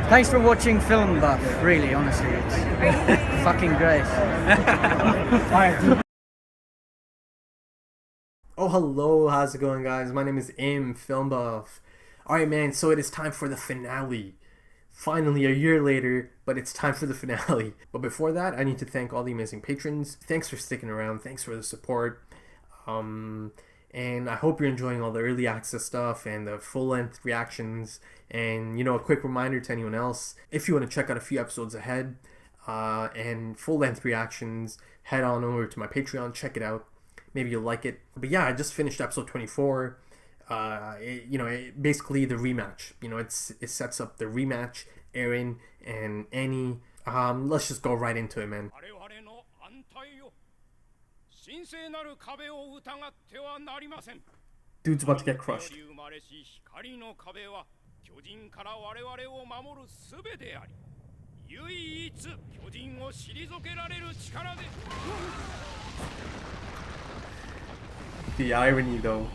Thanks for watching Film Buff, really, honestly. It's fucking great. Oh, hello, how's it going, guys? My name is Film Buff. Alright, man, so it is time for the finale. Finally, a year later, but it's time for the finale. But before that, I need to thank all the amazing patrons. Thanks for sticking around. Thanks for the support. And I hope you're enjoying all the early access stuff and the full-length reactions. And, you know, a quick reminder to anyone else, if you want to check out a few episodes ahead and full-length reactions, head on over to my Patreon, check it out. Maybe you'll like it. But yeah, I just finished episode 24. Basically the rematch. You know, it sets up the rematch, Eren and Annie. Let's just go right into it, man. Dude's about to get crushed. The irony, though.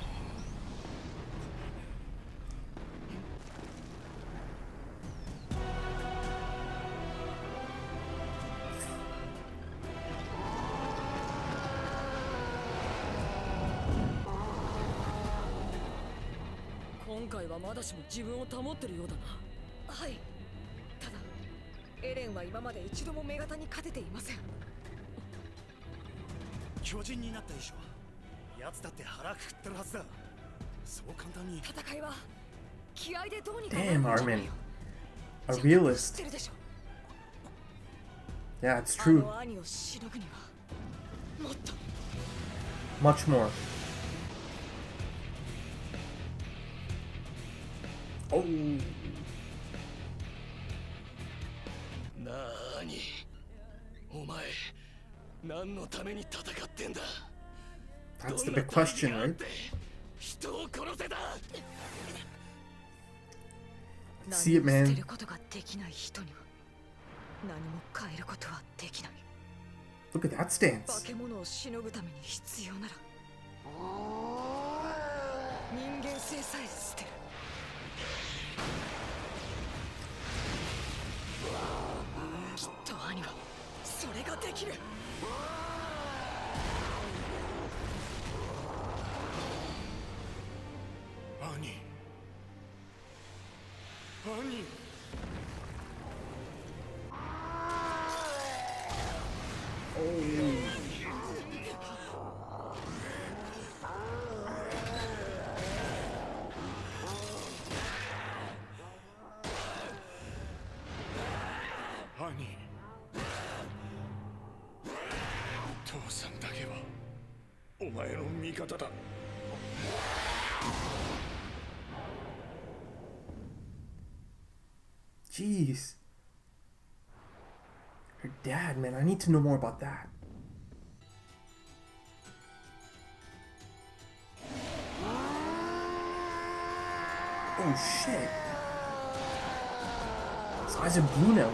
Kyojin になった以上、奴だって腹くくってるはずだ。そう簡単に。戦いは気合でどうにかなる。Damn, Armin. A realist. Yeah, it's true. Much more. Oh. Nani? お前、何のために戦ってんだ? That's the big question, right? 人を殺せだ. See it, man. Look at that stance. Jeez. Her dad, man, I need to know more about that. Oh shit. His eyes are blue now.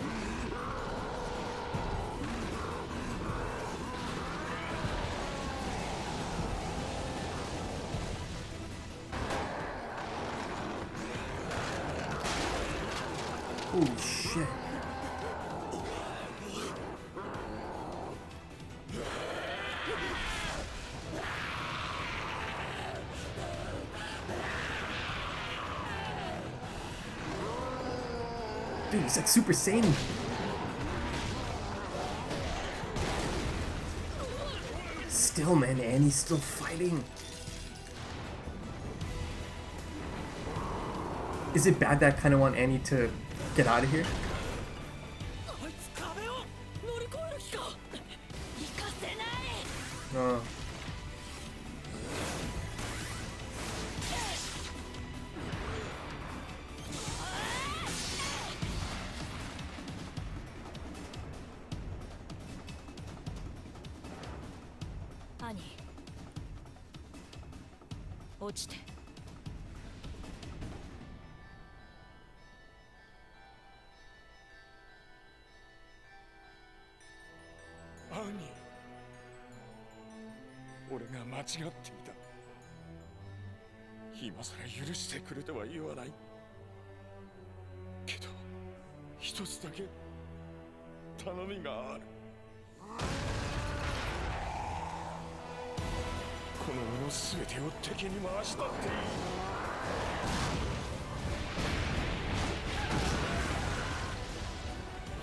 Holy shit. Dude, he's like Super Saiyan. Still, man, Annie's still fighting. Is it bad that I kind of want Annie to get out of here? Annie. 俺が間違っていた。今さら許してくれとは言わない。けど、一つだけ頼みがある。この世の全てを敵に回したっていい。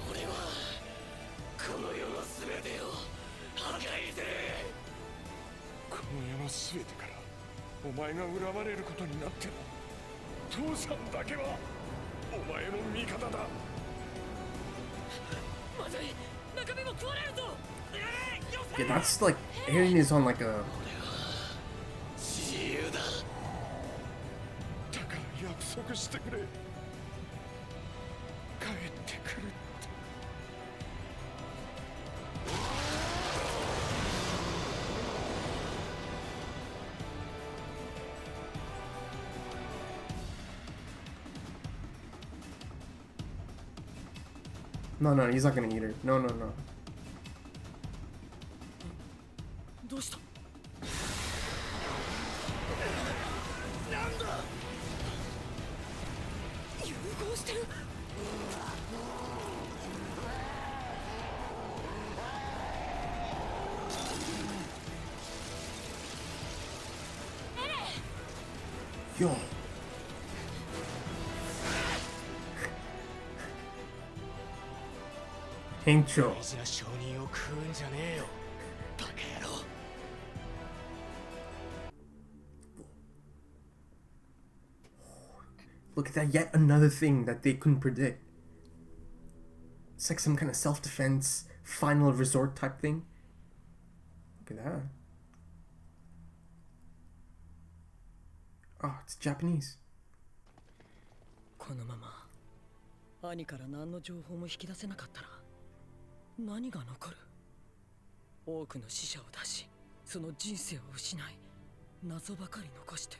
俺はこの世の全てを破壊する。この世の全てからお前が恨まれることになっても父さんだけはお前の味方だ。まずい、中身も食われるぞ。Yeah, that's like Eren is on like a. 自由だ。だから約束してくれ。帰ってくるって。No, no, he's not gonna eat her. No, no, no. どうした？なんだ？融合してる。Yo. Hencho. 大事な証人を食うんじゃねえよ。バカ野郎。Look at that, yet another thing that they couldn't predict. It's like some kind of self-defense, final resort type thing. Look at that. Oh, it's Japanese. このまま兄から何の情報も引き出せなかったら何が残る？多くの死者を出し、その人生を失い、謎ばかり残して、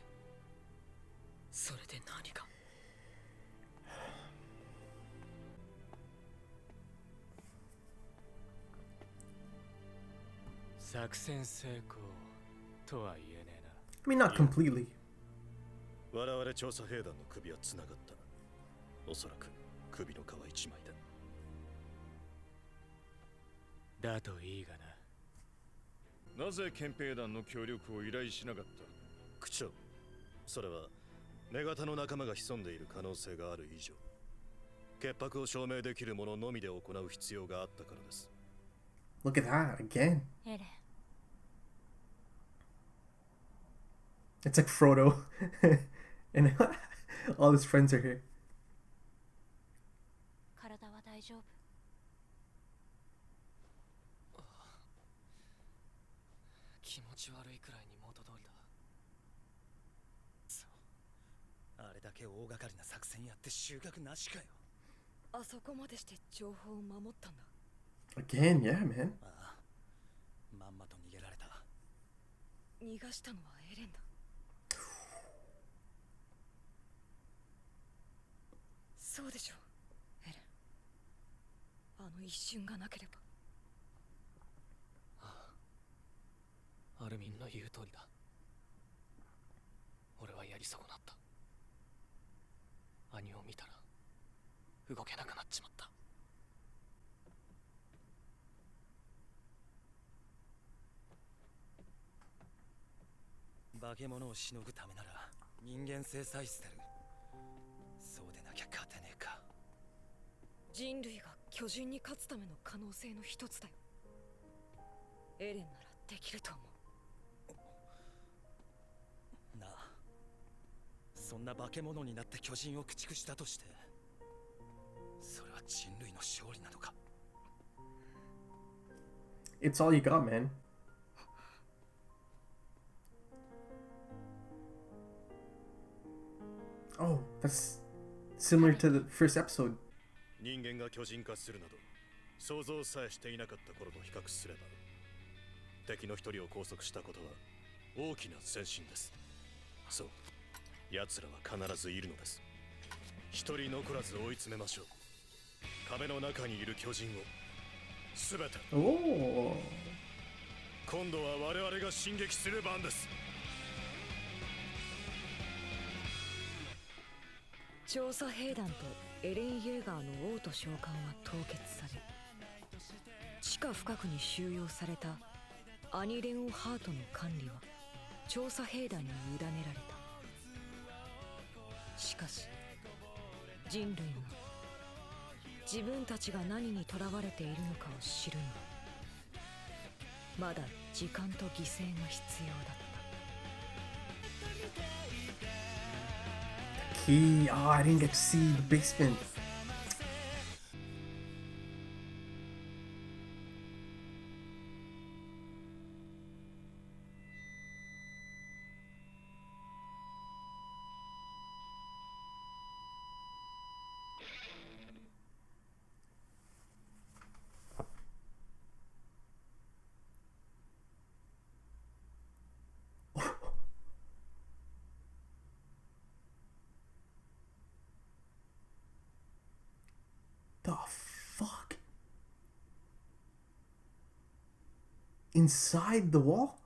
それで何が？作戦成功とは言えねえな。 I mean, not completely. 我々調査兵団の首はつながった。おそらく首の皮一枚だ。だといいがな。なぜ憲兵団の協力を依頼しなかった？区長、それは女型の仲間が潜んでいる可能性がある以上、潔白を証明できるもののみで行う必要があったからです。 Look at that again. エレン、 It's like Frodo, and all his friends are here. 体は大丈夫？気持ち悪いくらいに元通りだ。そう。あれだけ大掛かりな作戦やって収穫なしかよ。あそこまでして情報を守ったんだ。 Again, yeah, man. ああ、まんまと逃げられた。逃がしたのはエレンだ。そうでしょう、エレン。あの一瞬がなければ。アルミンの言う通りだ。俺はやり損なった。兄を見たら動けなくなっちまった。化け物をしのぐためなら人間性さえ捨てる。そうでなきゃ勝てねえか。人類が巨人に勝つための可能性の一つだよ。エレンならできると思う。なあ、そんな化け物になって巨人を駆逐したとして、それは人類の勝利なのか？ It's all you got, man. Oh, that's similar to the first episode. 人間が巨人化するなど想像さえしていなかった頃と比較すれば、敵の一人を拘束したことは大きな前進です。そう、奴らは必ずいるのです。一人残らず追い詰めましょう。壁の中にいる巨人を全て。 Oh. 今度は我々が進撃する番です。調査兵団とエレン・イェーガーの王と召喚は凍結され、地下深くに収容されたアニ・レオンハートの管理は調査兵団に委ねられた。しかし人類が自分たちが何に囚われているのかを知るにはまだ時間と犠牲が必要だった。Key. Oh, I didn't get to see the basement. The fuck? Inside the wall?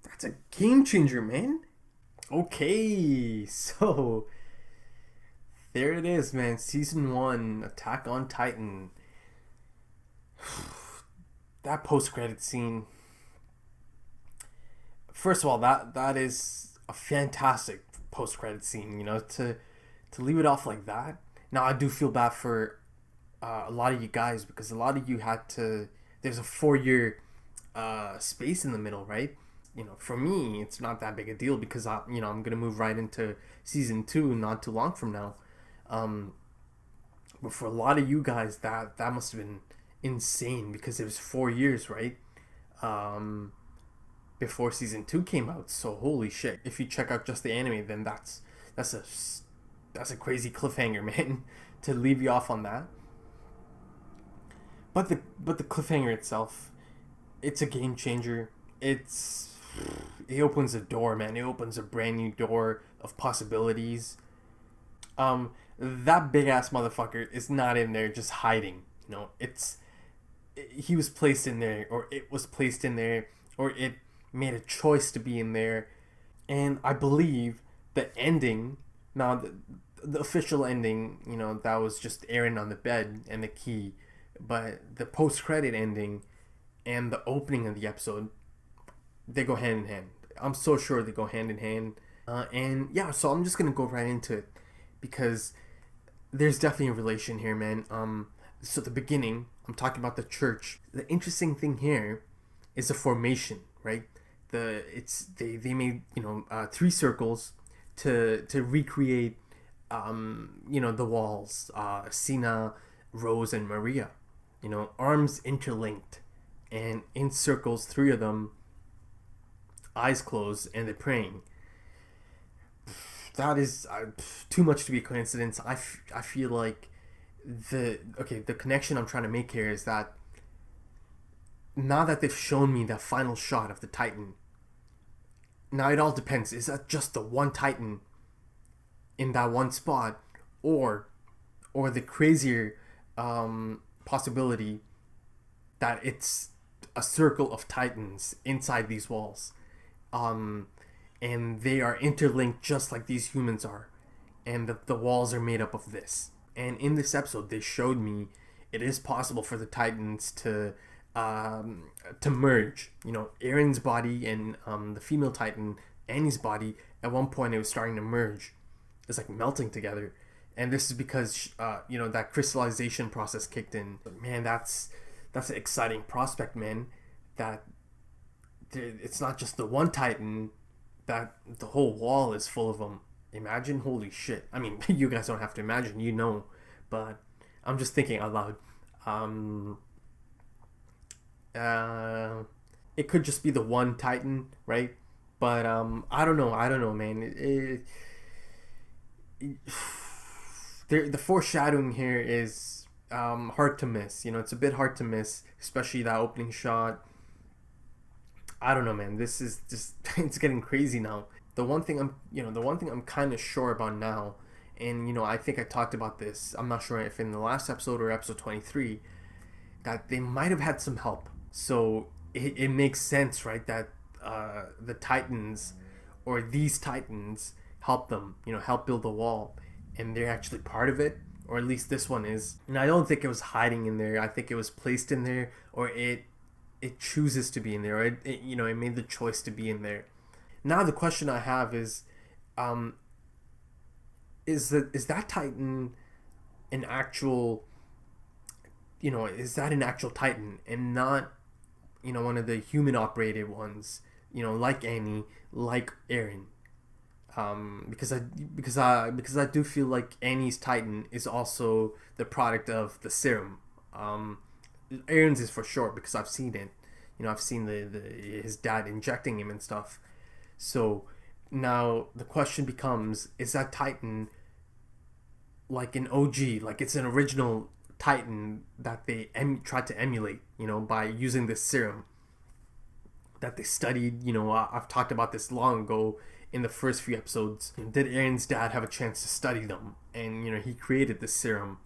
That's a game changer, man. Okay, so there it is, man. Season 1, Attack on Titan. That post-credit scene. First of all, that is a fantastic post-credit scene. You know, to leave it off like that. Now, I do feel bad for a lot of you guys because a lot of you had to. There's a 4-year space in the middle, right? You know, for me, it's not that big a deal because I'm gonna move right into season 2 not too long from now. But for a lot of you guys, that must have been insane because it was 4 years, right? Before season 2 came out. So holy shit! If you check out just the anime, then that's a crazy cliffhanger, man, to leave you off on that. But the cliffhanger itself, it's a game changer. It opens a door, man. It opens a brand new door of possibilities. That big ass motherfucker is not in there just hiding. You know, he was placed in there, or it was placed in there, or it made a choice to be in there. And I believe the ending, now the official ending, you know, that was just Eren on the bed and the key. But the post-credit ending and the opening of the episode, they go hand in hand. I'm so sure they go hand in hand. And yeah, so I'm just gonna go right into it because there's definitely a relation here, man. So the beginning, I'm talking about the church. The interesting thing here is the formation, right? They made 3 circles to recreate the walls. Sina, Rose, and Maria. You know, arms interlinked, and in circles, 3 of them, eyes closed, and they're praying. That is too much to be a coincidence. I feel like the connection I'm trying to make here is that now that they've shown me that final shot of the Titan, now it all depends. Is that just the one Titan in that one spot, or the crazier possibility that it's a circle of Titans inside these walls, and they are interlinked just like these humans are, and the walls are made up of this. And in this episode, they showed me it is possible for the Titans to merge. You know, Eren's body and the female Titan, Annie's body, at one point it was starting to merge. It's like melting together. And this is because, that crystallization process kicked in. But man, that's an exciting prospect, man. That it's not just the one Titan, that the whole wall is full of them. Imagine, holy shit. I mean, you guys don't have to imagine, you know. But I'm just thinking out loud. It could just be the one Titan, right? But I don't know, man. The foreshadowing here is hard to miss. You know, it's a bit hard to miss, especially that opening shot. I don't know, man. This is just it's getting crazy now. The one thing I'm kind of sure about now, and I think I talked about this. I'm not sure if in the last episode or episode 23, that they might have had some help. So it makes sense, right, that the Titans, or these Titans, help them, help build the wall, and they're actually part of it, or at least this one is. And I don't think it was hiding in there. I think it was placed in there, or it chooses to be in there, or it made the choice to be in there. Now the question I have is that Titan an actual, is that an actual Titan and not, one of the human operated ones, like Annie, like Eren? Because I do feel like Annie's Titan is also the product of the serum. Eren's is for sure, because I've seen it. I've seen his dad injecting him and stuff. So now the question becomes, is that Titan like an OG, like it's an original Titan that they tried to emulate, by using this serum that they studied? I've talked about this long ago in the first few episodes. Did Eren's dad have a chance to study them, and he created this serum?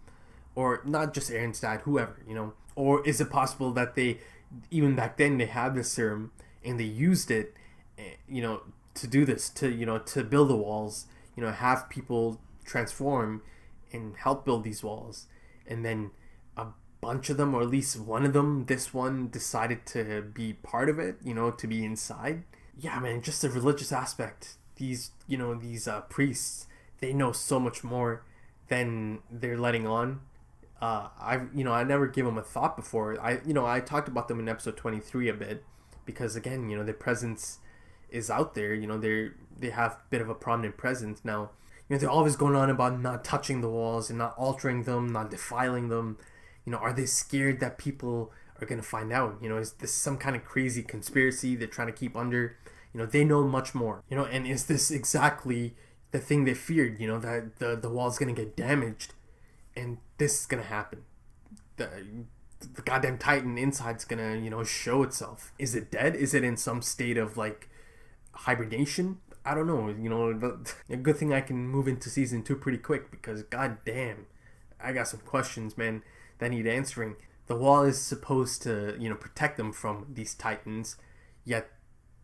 Or not just Eren's dad, whoever, or is it possible that they, even back then, they had this serum and they used it, to do this, to build the walls, have people transform and help build these walls, and then a bunch of them, or at least one of them, this one, decided to be part of it, to be inside. Yeah, man, just the religious aspect. These priests, they know so much more than they're letting on. I never gave them a thought before. I talked about them in episode 23 a bit, because again, their presence is out there. They have a bit of a prominent presence now. They're always going on about not touching the walls and not altering them, not defiling them. Are they scared that people are going to find out? Is this some kind of crazy conspiracy they're trying to keep under? They know much more. And is this exactly the thing they feared? That the wall's going to get damaged, and this is going to happen. The goddamn Titan inside's going to, show itself. Is it dead? Is it in some state of, like, hibernation? I don't know. A good thing I can move into season 2 pretty quick, because goddamn, I got some questions, man, that need answering. The wall is supposed to, protect them from these Titans, yet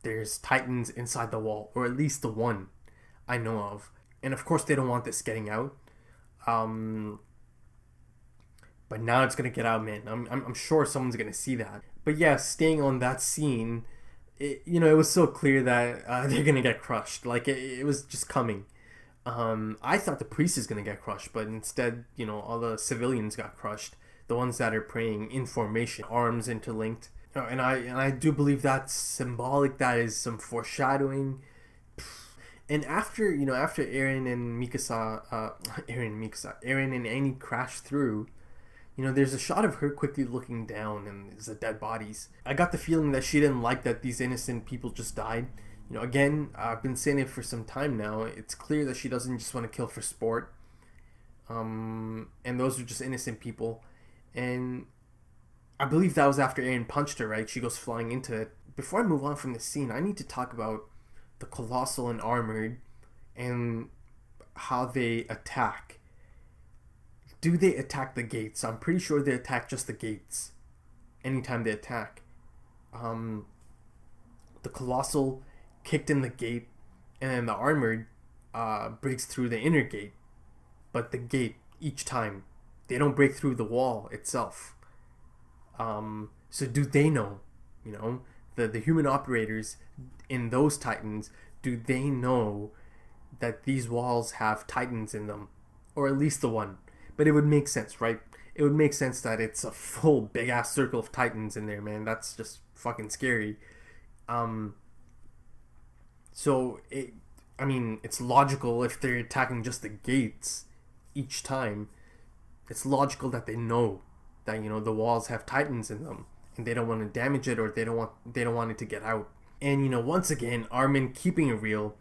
there's Titans inside the wall, or at least the one I know of. And of course they don't want this getting out. But now it's gonna get out, man. I'm sure someone's gonna see that. But yeah, staying on that scene, it was so clear that they're gonna get crushed. Like it was just coming. I thought the priest is gonna get crushed, but instead, all the civilians got crushed. The ones that are praying in formation, arms interlinked. And I do believe that's symbolic. That is some foreshadowing. And after Eren and Eren and Annie crash through, there's a shot of her quickly looking down, and there's the dead bodies. I got the feeling that she didn't like that these innocent people just died. Again, I've been saying it for some time now. It's clear that she doesn't just want to kill for sport. And those are just innocent people. And I believe that was after Eren punched her, right? She goes flying into it. Before I move on from this scene, I need to talk about the Colossal and Armored and how they attack. Do they attack the gates? I'm pretty sure they attack just the gates anytime they attack. The Colossal kicked in the gate, and then the Armored breaks through the inner gate. But the gate, each time, they don't break through the wall itself. So do they know, the human operators in those Titans, do they know that these walls have Titans in them? Or at least the one. But it would make sense, right? It would make sense that it's a full big ass circle of Titans in there, man. That's just fucking scary. So it's logical if they're attacking just the gates each time. It's logical that they know that the walls have Titans in them, and they don't want to damage it, or they don't want it to get out. And once again, Armin keeping it real.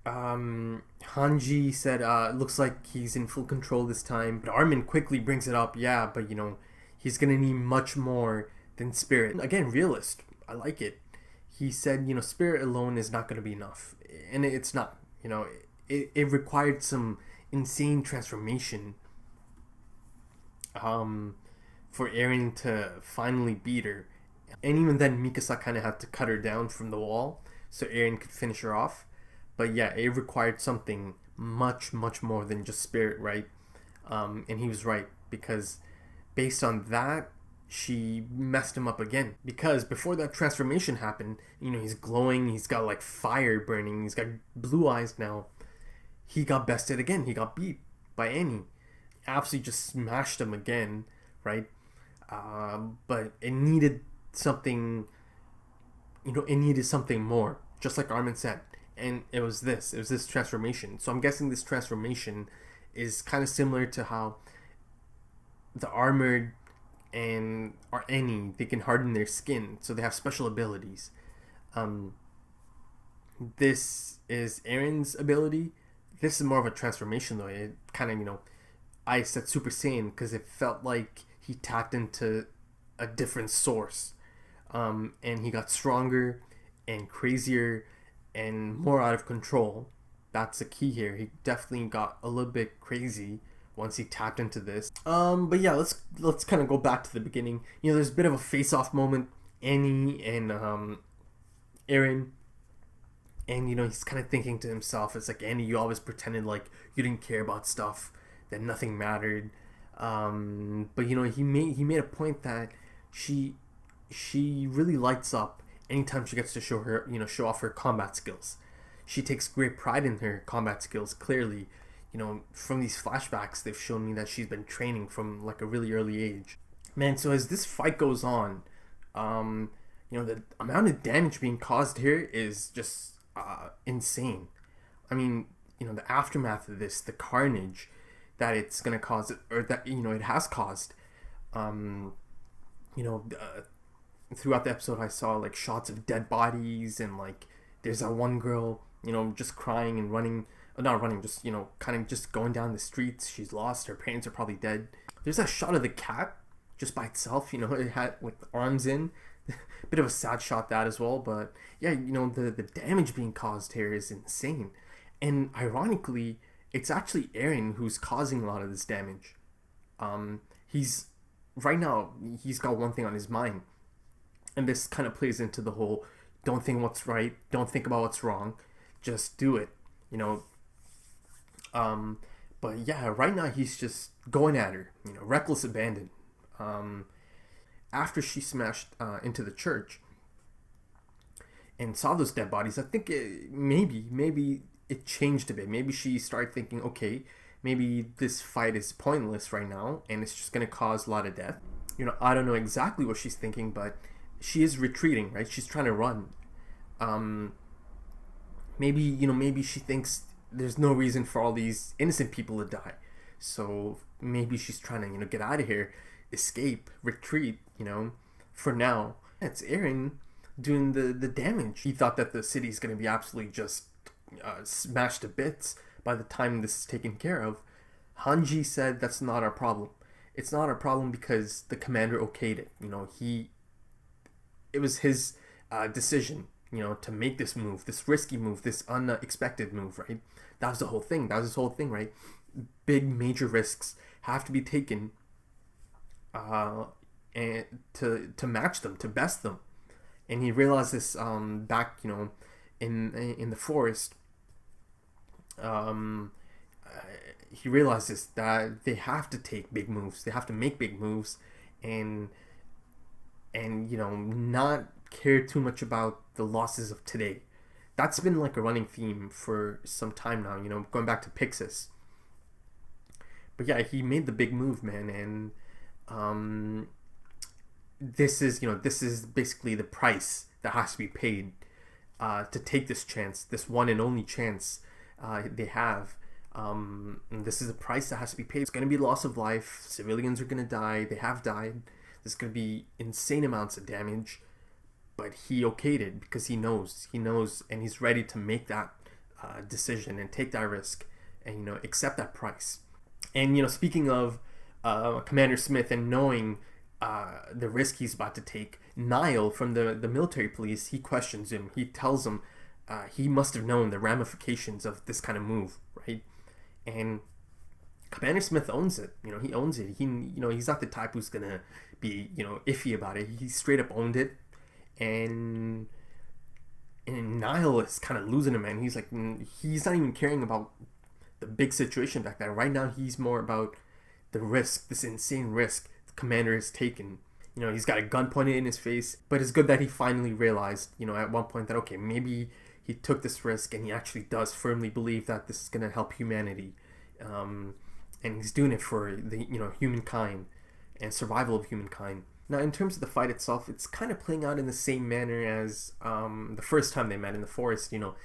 Hanji said, looks like he's in full control this time. But Armin quickly brings it up, yeah, but he's gonna need much more than Spirit. Again, realist. I like it. He said, Spirit alone is not gonna be enough. And it's not. It required some insane transformation for Eren to finally beat her. And even then, Mikasa kind of had to cut her down from the wall so Eren could finish her off. But yeah, it required something much, much more than just spirit, right? And he was right, because based on that, she messed him up again. Because before that transformation happened, you know, he's glowing, he's got like fire burning, he's got blue eyes now. He got bested again. He got beat by Annie. Absolutely just smashed him again, right? But it needed something, you know, it needed something more, just like Armin said. And it was this transformation. So I'm guessing this transformation is kind of similar to how the armored and Annie, they can harden their skin, so they have special abilities. This is Eren's ability. This is more of a transformation though. It kind of, you know, I said Super Saiyan because it felt like he tapped into a different source. And he got stronger and crazier and more out of control. That's the key here. He definitely got a little bit crazy once he tapped into this. But yeah, let's kind of go back to the beginning. You know, there's a bit of a face-off moment. Annie and Eren. And, you know, he's kind of thinking to himself, it's like, Annie, you always pretended like you didn't care about stuff, that nothing mattered. But, you know, he made a point that she really lights up anytime she gets to show off her combat skills. She takes great pride in her combat skills, clearly. You know, from these flashbacks, they've shown me that she's been training from like a really early age. Man, so as this fight goes on, you know, the amount of damage being caused here is just insane. I mean, you know, the aftermath of this, the carnage that it's gonna cause, or that, you know, it has caused. You know, throughout the episode, I saw like shots of dead bodies, and like there's that one girl, you know, just crying and running, not running, just, you know, kind of just going down the streets. She's lost. Her parents are probably dead. There's that shot of the cat just by itself. You know, it had like the arms in. Bit of a sad shot that as well, but yeah, you know, the damage being caused here is insane. And ironically, it's actually Eren who's causing a lot of this damage. He's right now, he's got one thing on his mind, and this kind of plays into the whole don't think what's right, don't think about what's wrong, just do it, you know. But yeah, right now he's just going at her, you know, reckless abandon. After she smashed into the church and saw those dead bodies, I think maybe it changed a bit. Maybe she started thinking, okay, maybe this fight is pointless right now and it's just going to cause a lot of death. You know, I don't know exactly what she's thinking, but she is retreating, right? She's trying to run. Maybe she thinks there's no reason for all these innocent people to die. So maybe she's trying to, you know, get out of here, escape, retreat, you know, for now. It's Eren doing the damage. He thought that the city's going to be absolutely just smashed to bits by the time this is taken care of. Hanji said that's not our problem. It's not our problem because the commander okayed it. You know, it was his decision, you know, to make this move, this risky move, this unexpected move, right? That was the whole thing. That was his whole thing, right? Big major risks have to be taken and to match them, to best them. And he realized this back, you know, in the forest. He realized this, that they have to take big moves. They have to make big moves, and you know, not care too much about the losses of today. That's been like a running theme for some time now, you know, going back to Pixis. But yeah, he made the big move, man, and this is basically the price that has to be paid to take this chance, this one and only chance they have. And this is the price that has to be paid. It's going to be loss of life. Civilians are going to die. They have died. There's going to be insane amounts of damage. But he okayed it because he knows, and he's ready to make that decision and take that risk and, you know, accept that price. And, you know, speaking of Commander Smith and knowing the risk he's about to take, Niall from the military police, he questions him. He tells him he must have known the ramifications of this kind of move, right? And Commander Smith owns it. You know, he owns it. He's not the type who's gonna be, you know, iffy about it. He straight up owned it. and Niall is kind of losing him, man. He's like, he's not even caring about the big situation back there. Right now, he's more about the risk, this insane risk the commander has taken. You know, he's got a gun pointed in his face, but it's good that he finally realized, you know, at one point that, okay, maybe he took this risk and he actually does firmly believe that this is going to help humanity. And he's doing it for the, you know, humankind and survival of humankind. Now, in terms of the fight itself, it's kind of playing out in the same manner as the first time they met in the forest. You know,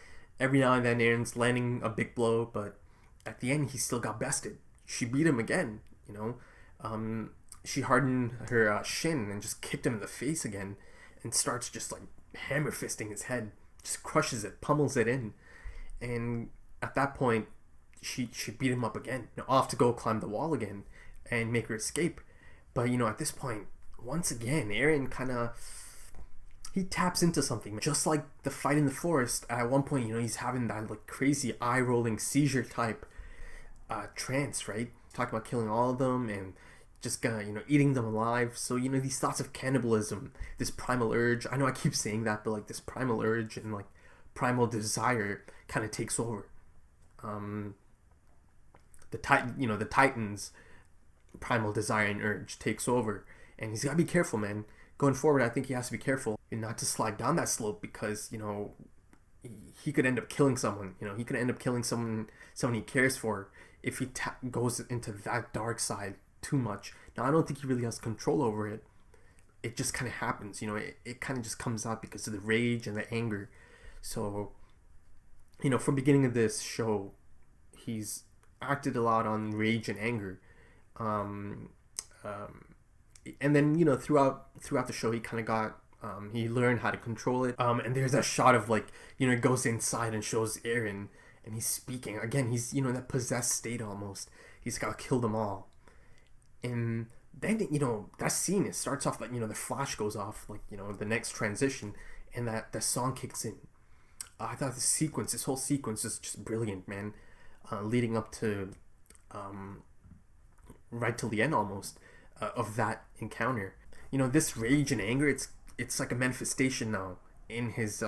every now and then Eren's landing a big blow, but at the end he still got bested. She beat him again, you know. She hardened her shin and just kicked him in the face again and starts just like hammer fisting his head, just crushes it, pummels it in. And at that point, she beat him up again, you know, off to go climb the wall again and make her escape. But, you know, at this point, once again, Eren he taps into something. Just like the fight in the forest, at one point, you know, he's having that like crazy eye-rolling seizure type trance, right? Talking about killing all of them and just you know, eating them alive. So, you know, these thoughts of cannibalism, this primal urge, I know I keep saying that, but like this primal urge and like primal desire kind of takes over. The Titan's primal desire and urge takes over, and he's got to be careful, man. Going forward, I think he has to be careful and not to slide down that slope, because, you know, he could end up killing someone. You know, he could end up killing someone he cares for if he goes into that dark side too much. Now, I don't think he really has control over it. It just kind of happens, you know. It kind of just comes out because of the rage and the anger. So, you know, from the beginning of this show, he's acted a lot on rage and anger. And then, you know, throughout the show, he kind of got he learned how to control it. And there's that shot of, like, you know, it goes inside and shows Eren, and he's speaking again. He's, you know, in that possessed state almost. He's got to kill them all. And then, you know, that scene, it starts off like, you know, the flash goes off, like, you know, the next transition, and that song kicks in. I thought this whole sequence is just brilliant, man. Leading up to right till the end almost of that encounter. You know, this rage and anger, it's like a manifestation now in his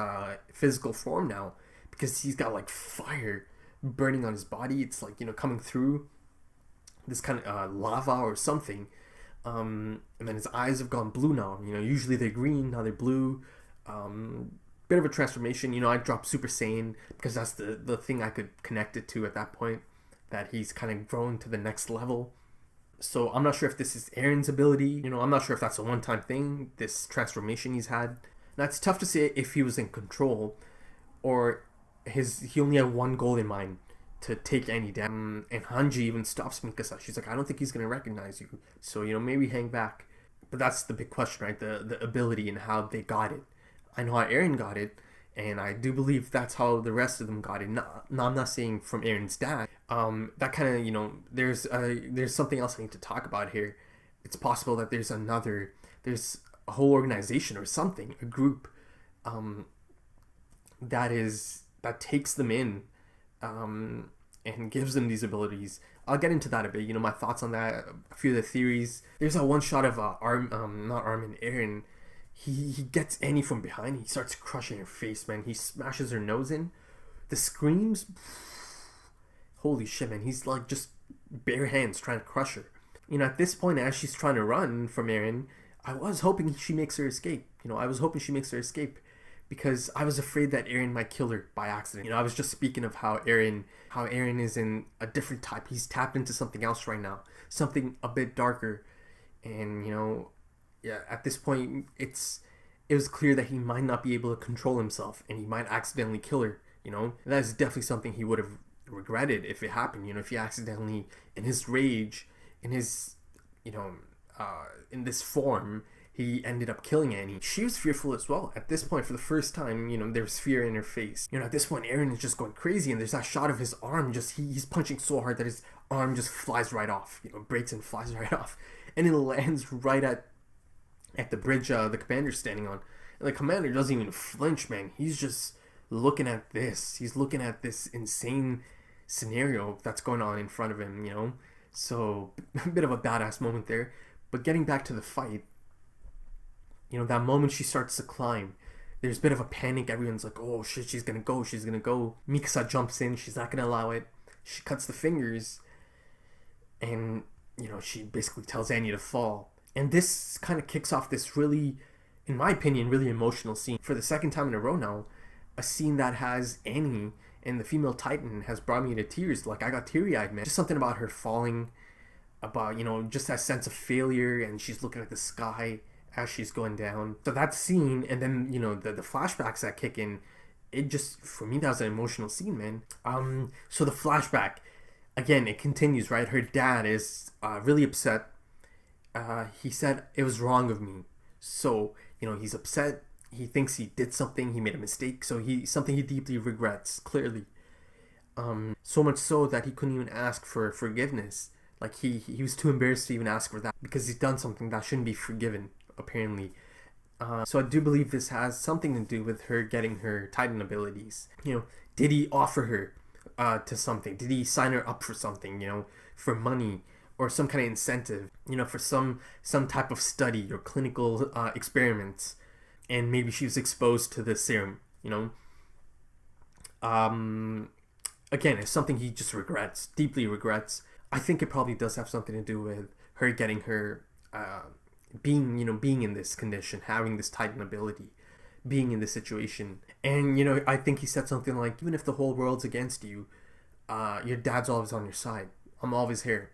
physical form now, because he's got like fire burning on his body. It's like, you know, coming through this kind of lava or something. And then his eyes have gone blue now. You know, usually they're green, now they're blue. Bit of a transformation. You know, I dropped Super Saiyan because that's the thing I could connect it to at that point, that he's kind of grown to the next level. So I'm not sure if this is Eren's ability. You know, I'm not sure if that's a one-time thing, this transformation he's had. Now, it's tough to say if he was in control or he only had one goal in mind, to take any down. And Hanji even stops Mikasa. She's like, I don't think he's going to recognize you. So, you know, maybe hang back. But that's the big question, right? The ability and how they got it. I know how Eren got it, and I do believe that's how the rest of them got it. No, I'm not saying from Eren's dad. That kind of, you know, there's something else I need to talk about here. It's possible that there's a whole organization or something, a group, that takes them in, and gives them these abilities. I'll get into that a bit, you know, my thoughts on that, a few of the theories. There's that one shot of Eren. He gets Annie from behind. He starts crushing her face, man. He smashes her nose in. The screams, holy shit, man. He's like just bare hands trying to crush her. You know, at this point, as she's trying to run from Eren, I was hoping she makes her escape. You know, I was hoping she makes her escape, because I was afraid that Eren might kill her by accident. You know, I was just speaking of how Eren is in a different type. He's tapped into something else right now, something a bit darker. And, you know, yeah, at this point, it was clear that he might not be able to control himself, and he might accidentally kill her, you know. And that is definitely something he would have regretted if it happened, you know, if he accidentally, in his rage, in his, you know, in this form, he ended up killing Annie. She was fearful as well. At this point, for the first time, you know, there's fear in her face. You know, at this point, Eren is just going crazy, and there's that shot of his arm he's punching so hard that his arm just flies right off, you know, breaks and flies right off. And it lands right at the bridge the commander's standing on. And the commander doesn't even flinch, man. He's just looking at this. He's looking at this insane scenario that's going on in front of him, you know. So, a bit of a badass moment there. But getting back to the fight, you You know, that moment she starts to climb, there's a bit of a panic. Everyone's like, oh shit, she's gonna go. Mikasa jumps in. She's not gonna allow it. She cuts the fingers. And, you know, she basically tells Annie to fall. And this kind of kicks off this really, in my opinion, really emotional scene. For the second time in a row now, a scene that has Annie and the female Titan has brought me to tears. Like, I got teary-eyed, man. Just something about her falling, about, you know, just that sense of failure, and she's looking at the sky as she's going down. So that scene, and then, you know, the flashbacks that kick in, it just, for me, that was an emotional scene, man. So the flashback, again, it continues, right? Her dad is really upset. He said it was wrong of me. So, you know, he's upset. He thinks he did something. He made a mistake. So something he deeply regrets, clearly. So much so that he couldn't even ask for forgiveness. Like, he was too embarrassed to even ask for that because he's done something that shouldn't be forgiven, apparently. So I do believe this has something to do with her getting her Titan abilities. You know, did he offer her to something? Did he sign her up for something, you know, for money or some kind of incentive, you know, for some type of study or clinical experiments? And maybe she was exposed to the serum, you know. Again, it's something he just regrets, deeply regrets. I think it probably does have something to do with her getting her, being in this condition, having this Titan ability, being in this situation. And, you know, I think he said something like, even if the whole world's against you, your dad's always on your side. I'm always here.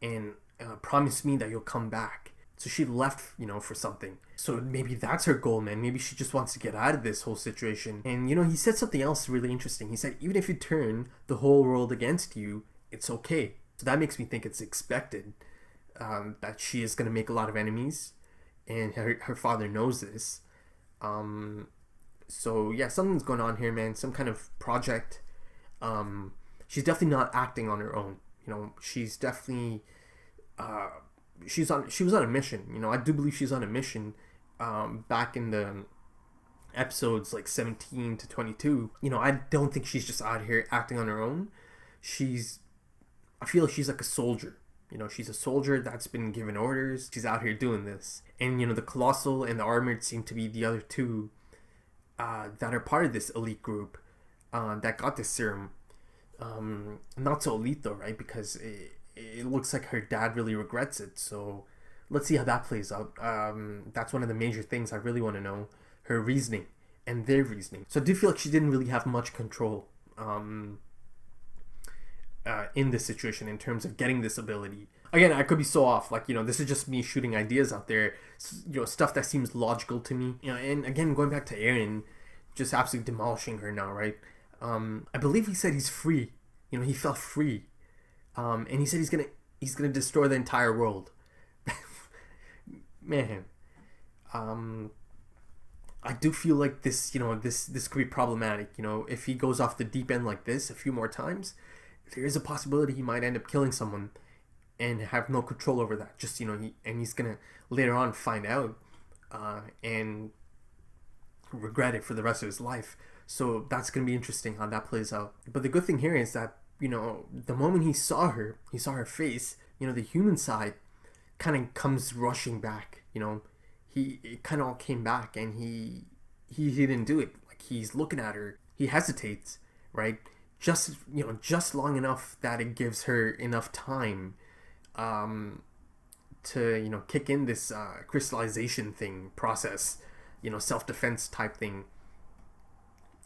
And promise me that you'll come back. So she left, you know, for something. So maybe that's her goal, man. Maybe she just wants to get out of this whole situation. And, you know, he said something else really interesting. He said, even if you turn the whole world against you, it's okay. So that makes me think it's expected that she is going to make a lot of enemies. And her father knows this. So, yeah, something's going on here, man. Some kind of project. She's definitely not acting on her own. You know, she's definitely... she was on a mission. You know, I do believe she's on a mission. Back in the episodes like 17 to 22, you know, I don't think she's just out here acting on her own. I feel like she's like a soldier. You know, she's a soldier that's been given orders. She's out here doing this. And, you know, the Colossal and the Armored seem to be the other two that are part of this elite group that got this serum. Not so elite though, right? Because it looks like her dad really regrets it. So let's see how that plays out. That's one of the major things I really want to know. Her reasoning and their reasoning. So I do feel like she didn't really have much control in this situation in terms of getting this ability. Again, I could be so off. Like, you know, this is just me shooting ideas out there. You know, stuff that seems logical to me. You know, and again, going back to Eren, just absolutely demolishing her now, right? I believe he said he's free. You know, he felt free. And he said he's gonna destroy the entire world. Man, I do feel like this, you know, this could be problematic. You know, if he goes off the deep end like this a few more times, there is a possibility he might end up killing someone and have no control over that. Just, you know, he's gonna later on find out and regret it for the rest of his life. So that's gonna be interesting how that plays out. But the good thing here is that, you know, the moment he saw her face, you know, the human side kind of comes rushing back. You know, it kind of all came back, and he didn't do it. Like, he's looking at her, he hesitates, right? Just long enough that it gives her enough time to, you know, kick in this crystallization process, you know, self-defense type thing.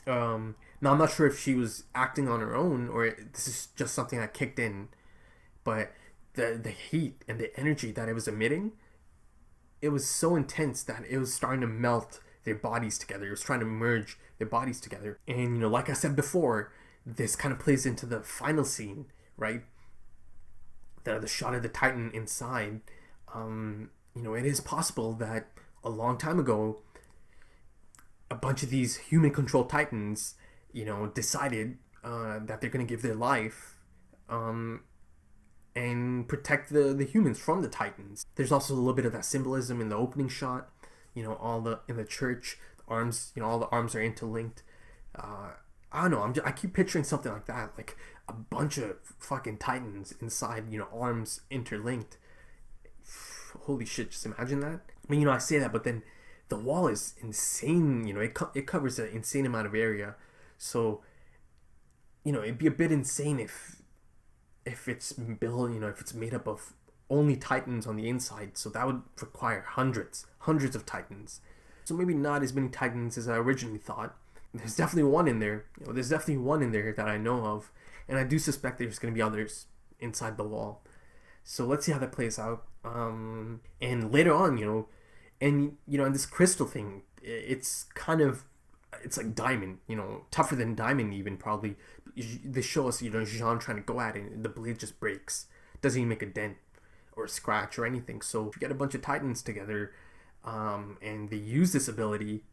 Now I'm not sure if she was acting on her own or this is just something that kicked in, but the heat and the energy that it was emitting, it was so intense that it was starting to melt their bodies together. It was trying to merge their bodies together. And, you know, like I said before, this kind of plays into the final scene, right? The shot of the Titan inside. You know, it is possible that a long time ago, a bunch of these human-controlled Titans, you know, decided that they're going to give their life and protect the humans from the Titans. There's also a little bit of that symbolism in the opening shot. You know, in the church, the arms, you know, all the arms are interlinked. I don't know, I keep picturing something like that, like a bunch of fucking Titans inside, you know, arms interlinked. Holy shit, just imagine that. I mean, you know, I say that, but then the wall is insane. It covers an insane amount of area. So, it'd be a bit insane if it's built, if it's made up of only Titans on the inside. So that would require hundreds of Titans. So maybe not as many Titans as I originally thought. There's definitely one in there. There's definitely one in there that I know of, and I do suspect there's going to be others inside the wall. So let's see how that plays out. And later on, and this crystal thing, it's like diamond, tougher than diamond even probably. They show us, Jean trying to go at it, and the blade just breaks. Doesn't even make a dent or a scratch or anything. So if you get a bunch of Titans together, and they use this ability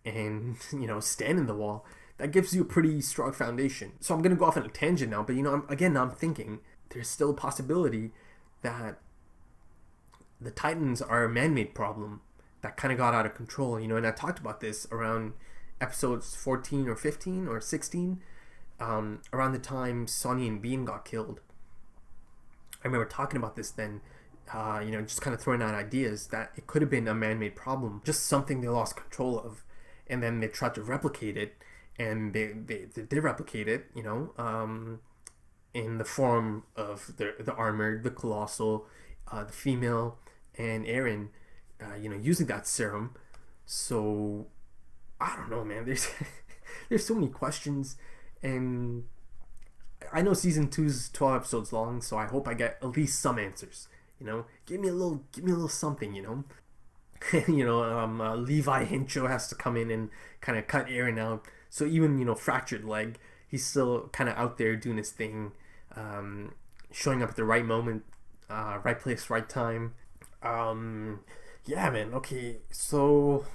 and, stand in the wall, that gives you a pretty strong foundation. So I'm going to go off on a tangent now, but, I'm thinking there's still a possibility that the Titans are a man-made problem that kind of got out of control, and I talked about this around episodes 14 or 15 or 16, around the time Sonny and Bean got killed. I remember talking about this then, just kind of throwing out ideas that it could have been a man-made problem, just something they lost control of, and then they tried to replicate it, and they did replicate it, in the form of the armored, the colossal, the female, and Eren, using that serum. So I don't know, man. There's so many questions, and I know season 2's 12 episodes long, so I hope I get at least some answers. Give me a little something. Levi Hincho has to come in and kind of cut Eren out. So even fractured leg, he's still kind of out there doing his thing, showing up at the right moment, right place, right time. Yeah, man. Okay, so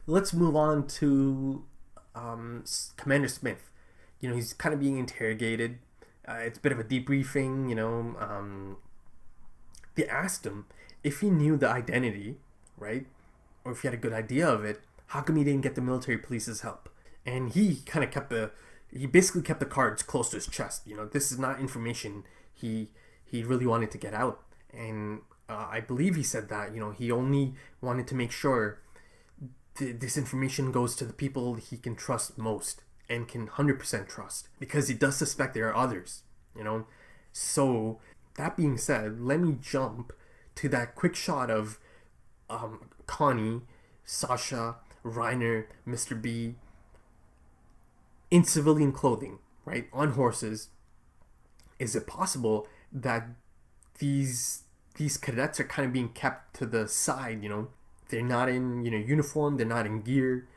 let's move on to Commander Smith. He's kind of being interrogated. It's a bit of a debriefing. They asked him if he knew the identity, right, or if he had a good idea of it. How come he didn't get the military police's help? And he kind of basically kept the cards close to his chest. This is not information he really wanted to get out. And I believe he said that, he only wanted to make sure this information goes to the people he can trust most and can 100% trust, because he does suspect there are others, So that being said, let me jump to that quick shot of Connie, Sasha, Reiner, Mr. B in civilian clothing, right, on horses. Is it possible that these cadets are kind of being kept to the side? They're not in uniform, they're not in gear,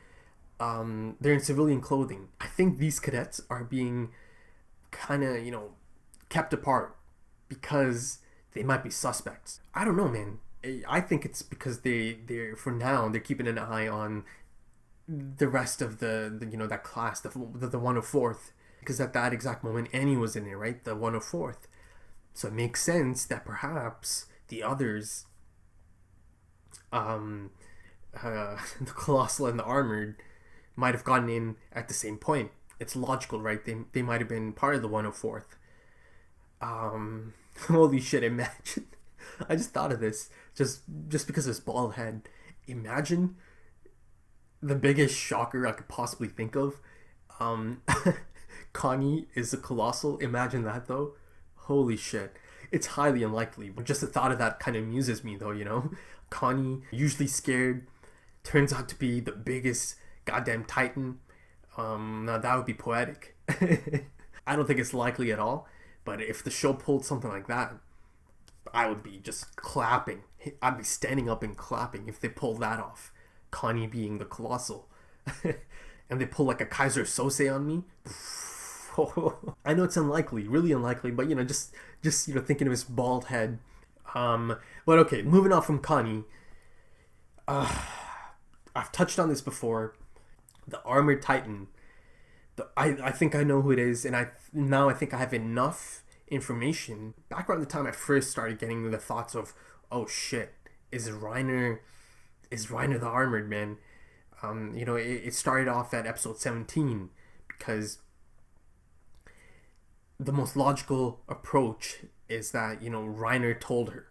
they're in civilian clothing. I think these cadets are being kind of kept apart because they might be suspects. I don't know, man. I think it's because they're for now they're keeping an eye on the rest of the that class, the 104th, because at that exact moment Annie was in there, right, the 104th. So it makes sense that perhaps the others, the colossal and the armored, might have gotten in at the same point. It's logical, right? They might have been part of the 104th. Holy shit! Imagine. I just thought of this just because of his bald head. Imagine the biggest shocker I could possibly think of. Connie is a colossal. Imagine that though. Holy shit. It's highly unlikely, but just the thought of that kind of amuses me though, Connie, usually scared, turns out to be the biggest goddamn Titan. Now that would be poetic. I don't think it's likely at all, but if the show pulled something like that, I would be just clapping. I'd be standing up and clapping if they pulled that off. Connie being the colossal. And they pull like a Kaiser Sose on me. I know it's unlikely, really unlikely, but just thinking of his bald head. But okay, moving on from Connie. I've touched on this before. The armored Titan. I think I know who it is, and I think I have enough information. Back around the time I first started getting the thoughts of, oh shit, is Reiner the armored man? It started off at episode 17, because the most logical approach is that, Reiner told her.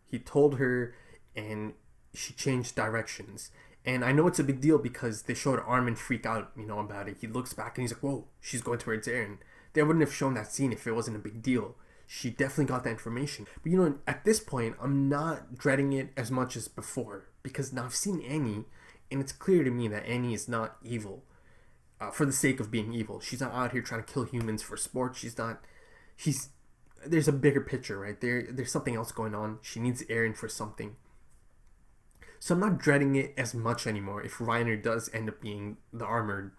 He told her, and she changed directions. And I know it's a big deal because they showed Armin freak out, about it. He looks back and he's like, whoa, she's going towards Eren. They wouldn't have shown that scene if it wasn't a big deal. She definitely got that information. But at this point, I'm not dreading it as much as before. Because now I've seen Annie, and it's clear to me that Annie is not evil. For the sake of being evil. She's not out here trying to kill humans for sport. There's a bigger picture, right? There's something else going on. She needs Eren for something. So I'm not dreading it as much anymore if Reiner does end up being the armored.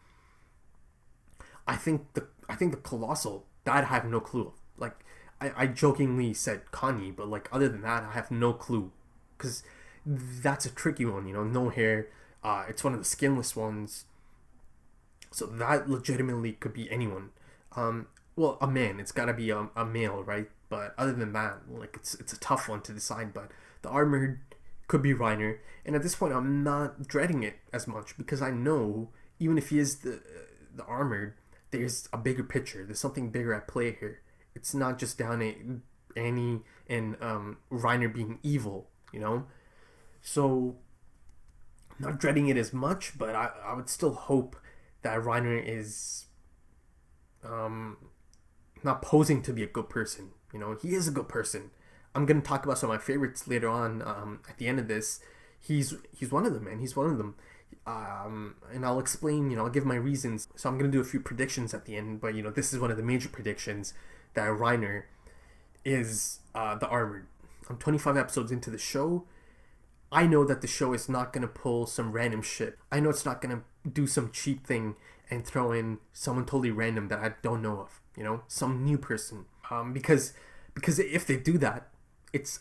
I think the Colossal, that I have no clue. Like, I jokingly said Connie, but like other than that, I have no clue. Because that's a tricky one, no hair. It's one of the skinless ones. So that legitimately could be anyone. Well, a man. It's gotta be a male, right? But other than that, like it's a tough one to decide. But the armored could be Reiner, and at this point, I'm not dreading it as much because I know even if he is the armored, there's a bigger picture. There's something bigger at play here. It's not just down at Annie and Reiner being evil, So I'm not dreading it as much, but I would still hope that Reiner is not posing to be a good person. He is a good person. I'm going to talk about some of my favorites later on at the end of this. He's one of them, man. He's one of them. And I'll explain, I'll give my reasons. So I'm going to do a few predictions at the end. But, this is one of the major predictions that Reiner is the armored. I'm 25 episodes into the show. I know that the show is not going to pull some random shit. I know it's not going to do some cheap thing and throw in someone totally random that I don't know of. Some new person. Because if they do that,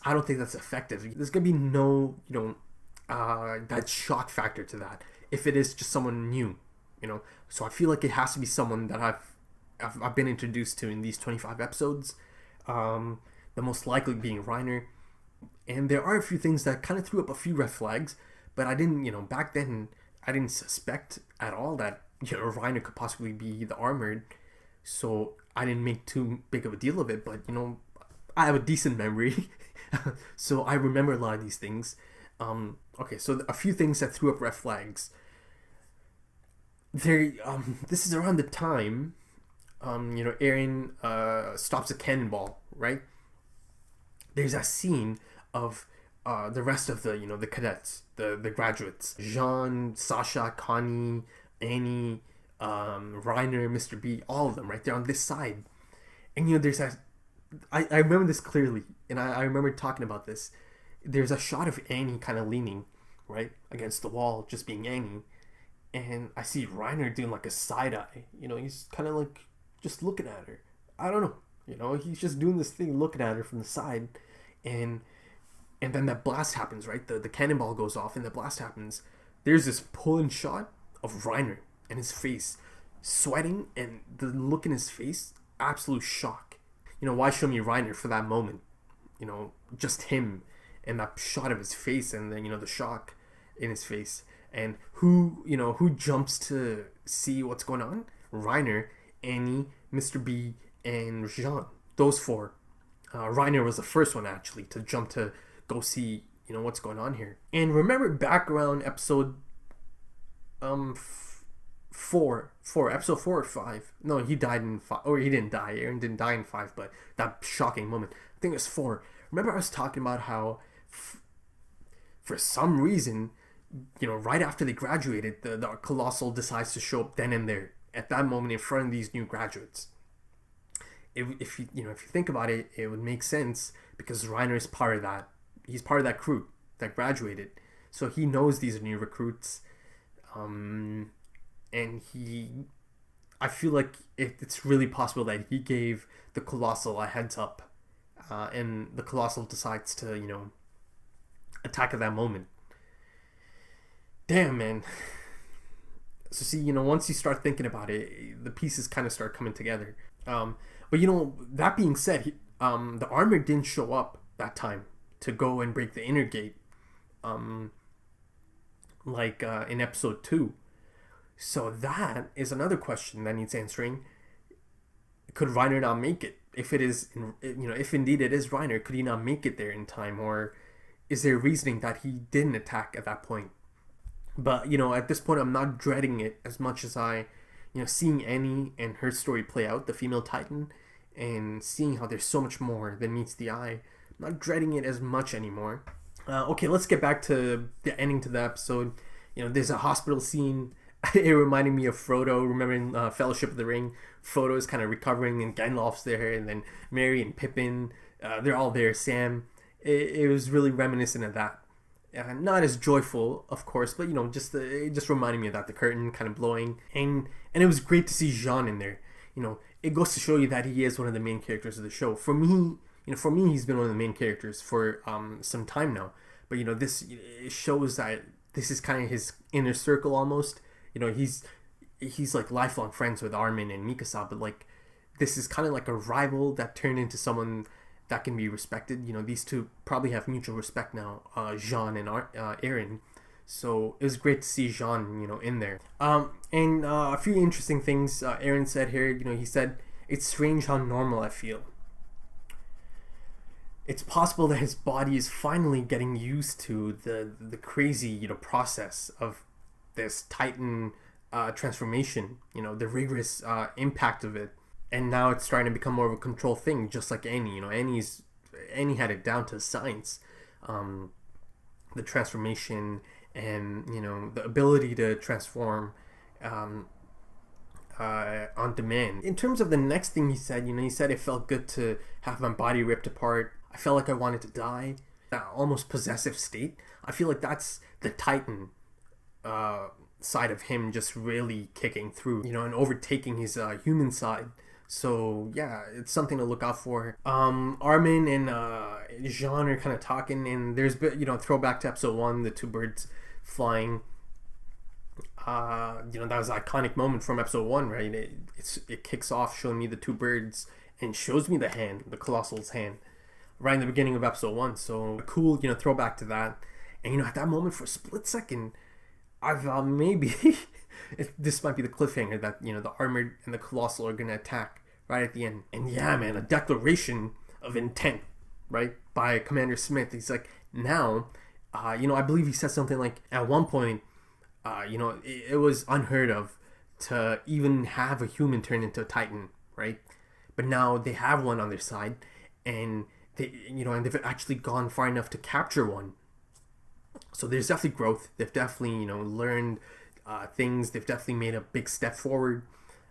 I don't think that's effective. There's gonna be no, that shock factor to that. If it is just someone new, So I feel like it has to be someone that I've been introduced to in these 25 episodes. The most likely being Reiner. And there are a few things that kind of threw up a few red flags, but I didn't, back then I didn't suspect at all that Reiner could possibly be the armored. So I didn't make too big of a deal of it, but I have a decent memory. So I remember a lot of these things. Okay, so a few things that threw up red flags. This is around the time, Eren stops a cannonball, right? There's a scene of the rest of the cadets, the graduates, Jean, Sasha, Connie, Annie, Reiner, Mr. B, all of them, right? They're on this side, and there's that. I remember this clearly, and I remember talking about this. There's a shot of Annie kind of leaning, right, against the wall, just being Annie, and I see Reiner doing like a side eye. He's kind of like just looking at her. I don't know, he's just doing this thing, looking at her from the side, and then that blast happens, right? The cannonball goes off, and the blast happens. There's this pull-in shot of Reiner and his face, sweating, and the look in his face, absolute shock. Why show me Reiner for that moment? Just him and that shot of his face, and then the shock in his face. And who jumps to see what's going on? Reiner, Annie, Mr. B, and Jean. Those four. Reiner was the first one actually to jump to go see what's going on here. And remember back around episode episode 4 or 5. No, he died in 5. Or he didn't die. Eren didn't die in 5, but that shocking moment. I think it was 4. Remember I was talking about how for some reason, right after they graduated, the Colossal decides to show up then and there at that moment in front of these new graduates. If you think about it, it would make sense because Reiner is part of that. He's part of that crew that graduated, so he knows these are new recruits. And I feel like it's really possible that he gave the Colossal a heads up, and the Colossal decides to, attack at that moment. Damn, man. So see, once you start thinking about it, the pieces kind of start coming together. But that being said, the armor didn't show up that time to go and break the inner gate, like in episode 2. So that is another question that needs answering. Could Reiner not make it? If it is, if indeed it is Reiner, could he not make it there in time? Or is there reasoning that he didn't attack at that point? But, you know, at this point, I'm not dreading it as much as seeing Annie and her story play out, the female Titan, and seeing how there's so much more than meets the eye. I'm not dreading it as much anymore. Okay, let's get back to the ending to the episode. You know, there's a hospital scene. It reminded me of Frodo. Remembering Fellowship of the Ring? Frodo is kind of recovering, and Gandalf's there, and then Merry and Pippin, they're all there. Sam. It was really reminiscent of that. Not as joyful, of course, but, you know, it just reminded me of that, the curtain kind of blowing, and it was great to see Jean in there. You know, it goes to show you that he is one of the main characters of the show. For me, he's been one of the main characters for some time now. But, you know, it shows that this is kind of his inner circle almost. You know, he's like lifelong friends with Armin and Mikasa, but like this is kind of like a rival that turned into someone that can be respected. You know, these two probably have mutual respect now, Jean and Eren. So it was great to see Jean, you know, in there. And a few interesting things Eren said here. You know, he said, "It's strange how normal I feel. It's possible that his body is finally getting used to the crazy, you know, process of this Titan transformation, you know, the rigorous impact of it. And now it's starting to become more of a control thing, just like Annie. You know, Annie had it down to science. The transformation and, you know, the ability to transform on demand. In terms of the next thing he said, you know, he said it felt good to have my body ripped apart. I felt like I wanted to die. That almost possessive state. I feel like that's the Titan side of him just really kicking through, you know, and overtaking his human side. So yeah, it's something to look out for. Armin and Jean are kind of talking, and there's, you know, throwback to episode 1, the two birds flying. You know, that was an iconic moment from episode 1, right? It kicks off showing me the two birds and shows me the hand, the Colossal's hand, right in the beginning of episode 1. So cool, you know, throwback to that. And, you know, at that moment, for a split second, I thought maybe this might be the cliffhanger that, you know, the Armored and the Colossal are going to attack right at the end. And yeah, man, a declaration of intent, right, by Commander Smith. He's like, now, you know, I believe he said something like, at one point, you know, it was unheard of to even have a human turn into a Titan, right? But now they have one on their side, and they've actually gone far enough to capture one. So there's definitely growth. They've definitely, you know, learned things. They've definitely made a big step forward.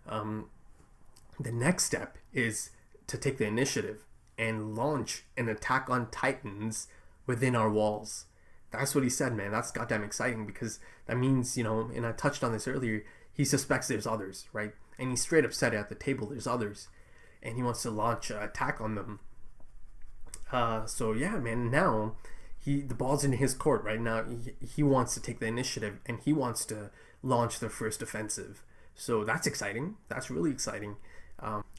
The next step is to take the initiative and launch an attack on Titans within our walls. That's what he said, man. That's goddamn exciting, because that means, you know, and I touched on this earlier, he suspects there's others, right? And he straight up said it at the table, there's others. And he wants to launch an attack on them. So yeah, man, now the ball's in his court right now. He wants to take the initiative, and he wants to launch the first offensive. So that's exciting. That's really exciting.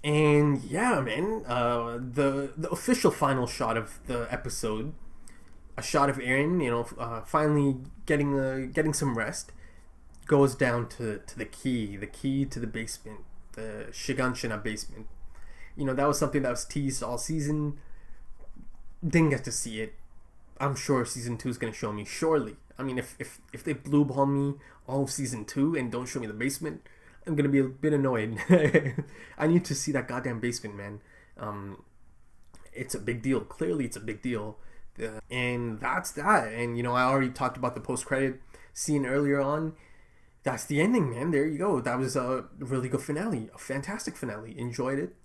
And yeah, man, the official final shot of the episode, a shot of Eren, you know, finally getting some rest, goes down to the key to the basement, the Shiganshina basement. You know, that was something that was teased all season. Didn't get to see it. I'm sure season 2 is going to show me, surely. I mean, if they blue ball me all of season 2 and don't show me the basement, I'm going to be a bit annoyed. I need to see that goddamn basement, man. It's a big deal. Clearly, it's a big deal. And that's that. And, you know, I already talked about the post-credit scene earlier on. That's the ending, man. There you go. That was a really good finale. A fantastic finale. Enjoyed it.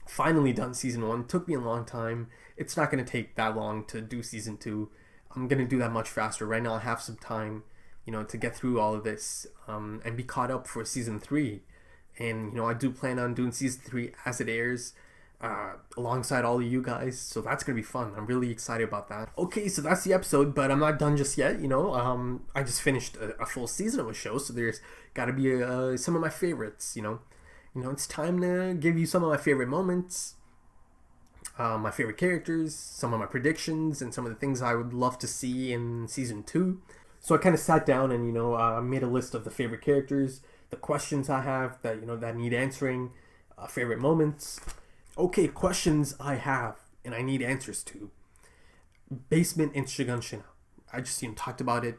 Finally done season 1. Took me a long time. It's not going to take that long to do season 2. I'm going to do that much faster. Right now I have some time, you know, to get through all of this and be caught up for season 3. And, you know, I do plan on doing season 3 as it airs alongside all of you guys. So that's going to be fun. I'm really excited about that. Okay, so that's the episode, but I'm not done just yet, you know. I just finished a full season of a show, so there's got to be some of my favorites, you know. You know, it's time to give you some of my favorite moments, my favorite characters, some of my predictions, and some of the things I would love to see in season 2. So I kind of sat down and, you know, made a list of the favorite characters, the questions I have that, you know, that need answering, favorite moments. Okay, questions I have and I need answers to. Basement in Shiganshina. I just talked about it,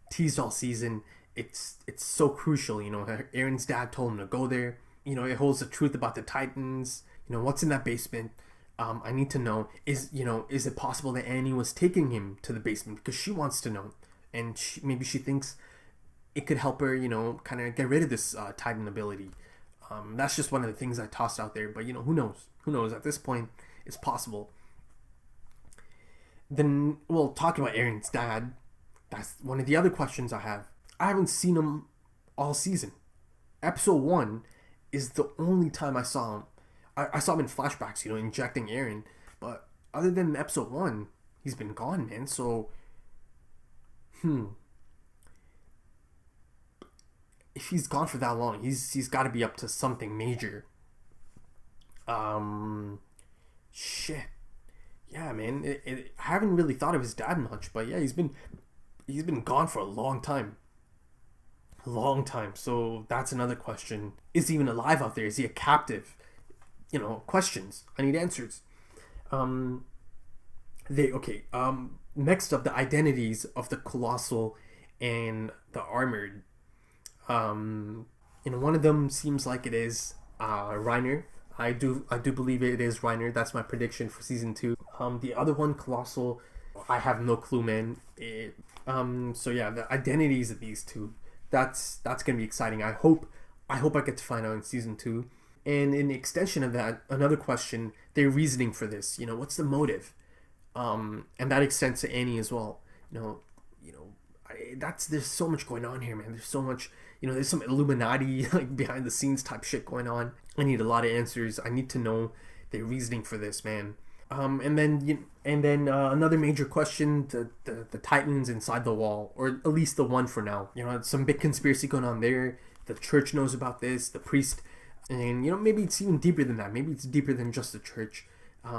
teased all season. It's so crucial. Eren's dad told him to go there. It holds the truth about the Titans. What's in that basement. I need to know, is it possible that Annie was taking him to the basement because she wants to know, and maybe she thinks it could help her, kind of get rid of this Titan ability. That's just one of the things I tossed out there, but who knows? At this point, it's possible. Then, well, talking about Eren's dad, that's one of the other questions I have. I haven't seen him all season. Episode 1 is the only time I saw him. I saw him in flashbacks, injecting Eren. But other than episode 1, he's been gone, man. So, if he's gone for that long, he's got to be up to something major. Shit. Yeah, man. I haven't really thought of his dad much, but yeah, he's been gone for a long time. So that's another question. Is he even alive out there? Is he a captive? Questions. I need answers. Next up, the identities of the Colossal and the Armored. One of them seems like it is Reiner. I do believe it is Reiner. That's my prediction for season 2. The other one, Colossal, I have no clue, man. So yeah, the identities of these two. That's gonna be exciting. I hope I get to find out in season 2. And in extension of that, another question, their reasoning for this, what's the motive? And that extends to Annie as well. There's so much going on here, man. There's so much, there's some Illuminati, like, behind the scenes type shit going on. I need a lot of answers. I need to know their reasoning for this, man. And then another major question, the Titans inside the wall, or at least the one for now. Some big conspiracy going on there. The church knows about this, the priest. And, maybe it's even deeper than that. Maybe it's deeper than just the church.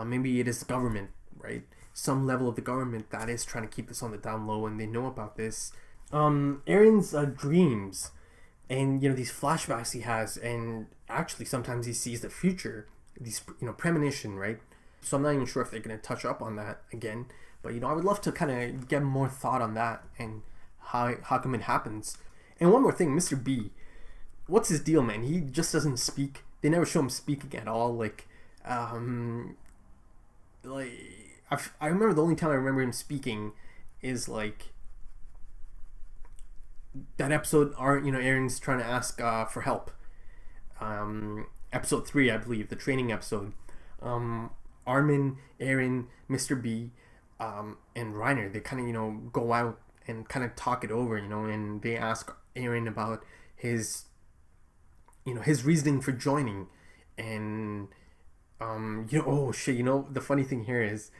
Maybe it is the government, right? Some level of the government that is trying to keep this on the down low, and they know about this. Eren's dreams and, these flashbacks he has, and actually sometimes he sees the future, these, premonition, right? So I'm not even sure if they're going to touch up on that again. But, I would love to kind of get more thought on that and how come it happens. And one more thing, Mr. B. What's his deal, man? He just doesn't speak. They never show him speaking at all. I remember the only time I remember him speaking is that episode. Eren's trying to ask for help. Episode 3, I believe, the training episode. Armin, Eren, Mr. B, and Reiner. They kind of go out and kind of talk it over, and they ask Eren about his reasoning for joining. And the funny thing here is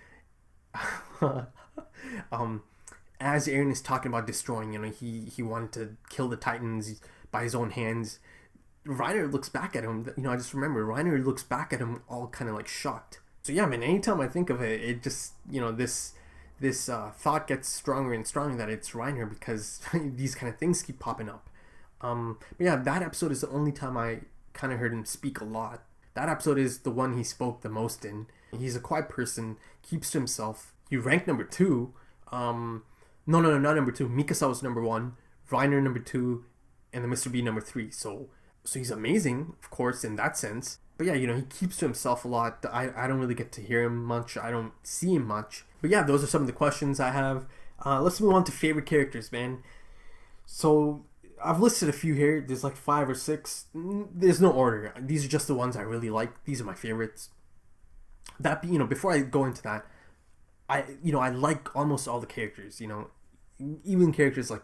as Eren is talking about destroying, he wanted to kill the Titans by his own hands. Reiner looks back at him, I just remember Reiner looks back at him all kind of shocked. So yeah, man, anytime I think of it, it just, this thought gets stronger and stronger that it's Reiner, because these kind of things keep popping up. But yeah, that episode is the only time I kind of heard him speak a lot. That episode is the one he spoke the most in. He's a quiet person, keeps to himself. He ranked number 2. No, not number 2. Mikasa was number 1, Reiner number 2, and the Mr. B number 3. So he's amazing, of course, in that sense. But yeah, he keeps to himself a lot. I don't really get to hear him much. I don't see him much. But yeah, those are some of the questions I have. Let's move on to favorite characters, man. So I've listed a few here. There's 5 or 6. There's no order. These are just the ones I really like. These are my favorites. That before I go into that, I like almost all the characters. Even characters like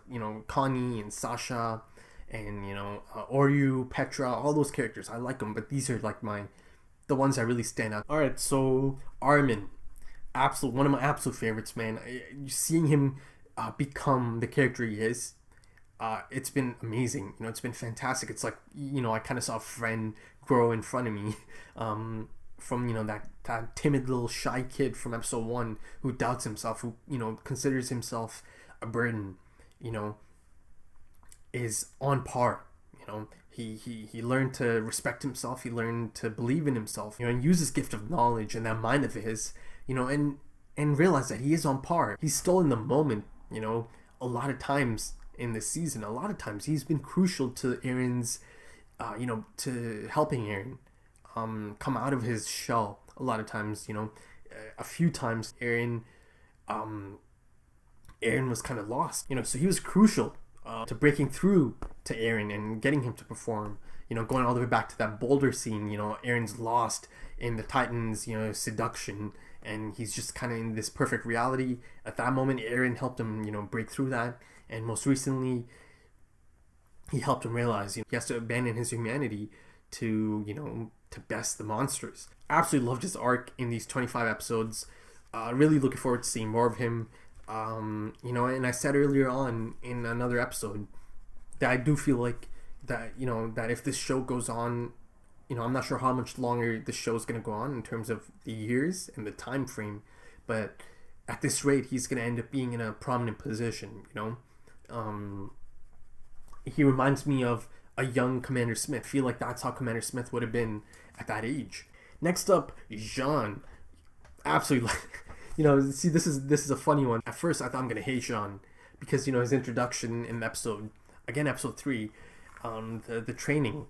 Connie and Sasha, and Oryu, Petra, all those characters. I like them, but these are the ones that really stand out. All right, so Armin, one of my absolute favorites, man. Seeing him become the character he is. It's been amazing. It's been fantastic. It's I kind of saw a friend grow in front of me, from that timid little shy kid from episode 1 who doubts himself, who considers himself a burden, is on par. He learned to respect himself. He learned to believe in himself, and use his gift of knowledge and that mind of his, and realize that he is on par. He's still in the moment. You know, a lot of times in this season, a lot of times he's been crucial to Eren's, to helping Eren come out of his shell. A lot of times, a few times Eren was kind of lost, so he was crucial to breaking through to Eren and getting him to perform. Going all the way back to that boulder scene, Eren's lost in the Titans, seduction, and he's just kind of in this perfect reality. At that moment, Eren helped him, break through that, and most recently, he helped him realize he has to abandon his humanity to, to best the monsters. Absolutely loved his arc in these 25 episodes. Really looking forward to seeing more of him. And I said earlier on in another episode that I do feel like that, that if this show goes on, I'm not sure how much longer the show is going to go on in terms of the years and the time frame, but at this rate, he's going to end up being in a prominent position, He reminds me of a young Commander Smith. I feel like that's how Commander Smith would have been at that age. Next up, Jean. Absolutely, see, this is a funny one. At first, I thought I'm going to hate Jean because, his introduction in episode 3, the training.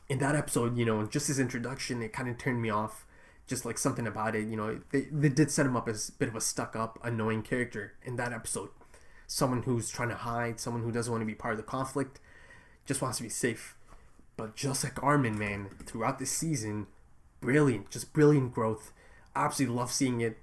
In that episode, just his introduction, it kind of turned me off. Just like something about it, they did set him up as a bit of a stuck-up, annoying character in that episode. Someone who's trying to hide, someone who doesn't want to be part of the conflict, just wants to be safe. But just like Armin, man, throughout this season, brilliant growth. I absolutely love seeing it,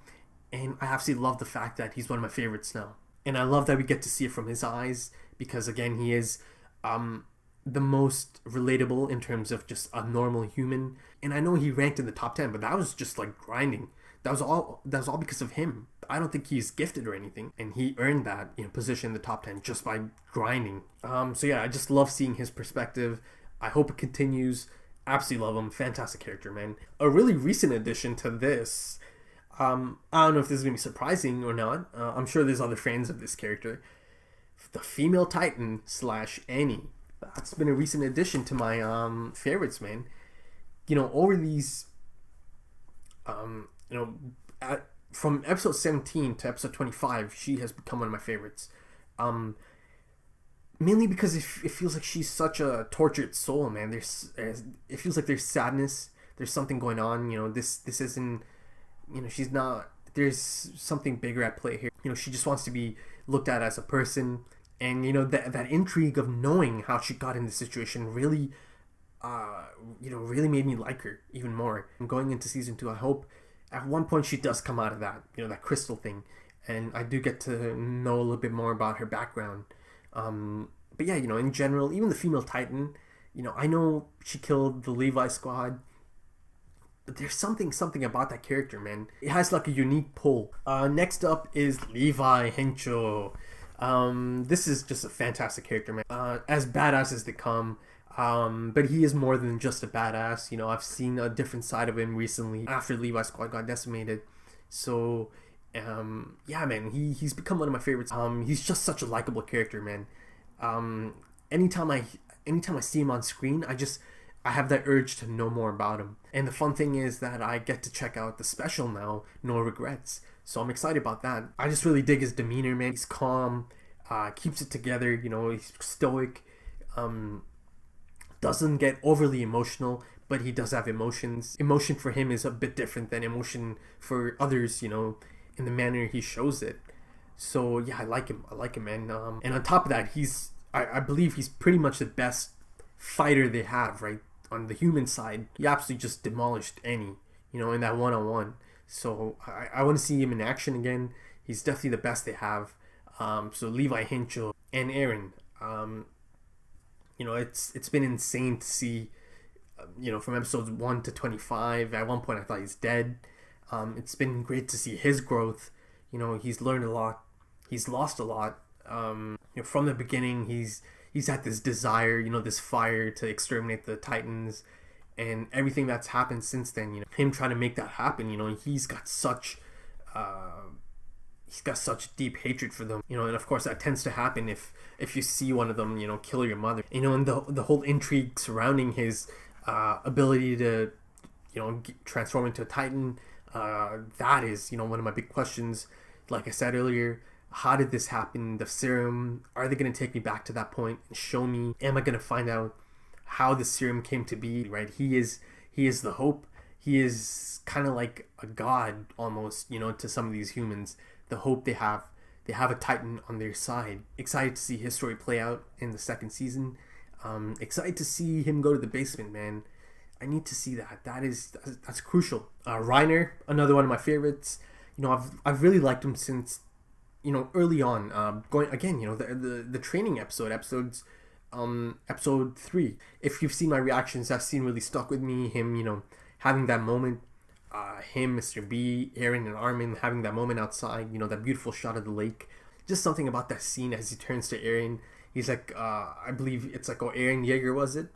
and I absolutely love the fact that he's one of my favorites now. And I love that we get to see it from his eyes, because again, he is the most relatable in terms of just a normal human. And I know he ranked in the top 10, but that was just like grinding. That was all because of him. I don't think he's gifted or anything, and he earned that position in the top 10 just by grinding. So yeah, I just love seeing his perspective. I hope it continues. Absolutely love him. Fantastic character, man. A really recent addition to this. I don't know if this is gonna be surprising or not. I'm sure there's other fans of this character. The female Titan / Annie. That's been a recent addition to my favorites, man. Over these, from episode 17 to episode 25, she has become one of my favorites. Mainly because it feels like she's such a tortured soul, man. It feels like there's sadness. There's something going on. This isn't. She's not. There's something bigger at play here. She just wants to be looked at as a person. And that intrigue of knowing how she got in this situation really, really made me like her even more. And going into season 2, I hope at one point she does come out of that, that crystal thing, and I do get to know a little bit more about her background. But yeah, in general, even the female Titan, I know she killed the Levi squad, but there's something about that character, man. It has like a unique pull. Next up is Levi Hencho. This is just a fantastic character, man. As badass as they come, but he is more than just a badass. I've seen a different side of him recently after Levi Squad got decimated. So, yeah, man, he's become one of my favorites. He's just such a likable character, man. Anytime I see him on screen, I have that urge to know more about him. And the fun thing is that I get to check out the special now, No Regrets. So I'm excited about that. I just really dig his demeanor, man. He's calm, keeps it together, he's stoic, doesn't get overly emotional, but he does have emotions. Emotion for him is a bit different than emotion for others, in the manner he shows it. So yeah, I like him, man. And on top of that, I believe he's pretty much the best fighter they have, right? On the human side, he absolutely just demolished Annie, in that one-on-one. So I want to see him in action again. He's definitely the best they have. So Levi Hencho and Eren, it's been insane to see, from episodes 1 to 25. At one point I thought he's dead. It's been great to see his growth. He's learned a lot. He's lost a lot. From the beginning, he's had this desire, this fire to exterminate the Titans. And everything that's happened since then, him trying to make that happen, he's got such deep hatred for them, and of course that tends to happen if you see one of them, kill your mother, and the whole intrigue surrounding his ability to, transform into a Titan, that is, one of my big questions. Like I said earlier, How did this happen? The serum, are they going to take me back to that point and show me? Am I going to find out how the serum came to be, right? He is the hope. He is kind of like a god almost, you know, to some of these humans. The hope they have a Titan on their side. Excited to see his story play out in the second season. Excited to see him go to the basement, man. I need to see that. That's crucial. Reiner, another one of my favorites. You know, I've really liked him since, you know, early on. Going again, you know, the training episodes, episode 3. If you've seen my reactions, that scene really stuck with me. Him, you know, having that moment. Him, Mr. B, Eren, and Armin having that moment outside. You know, that beautiful shot of the lake. Just something about that scene as he turns to Eren. He's like, I believe it's like, oh, Eren Yeager, was it?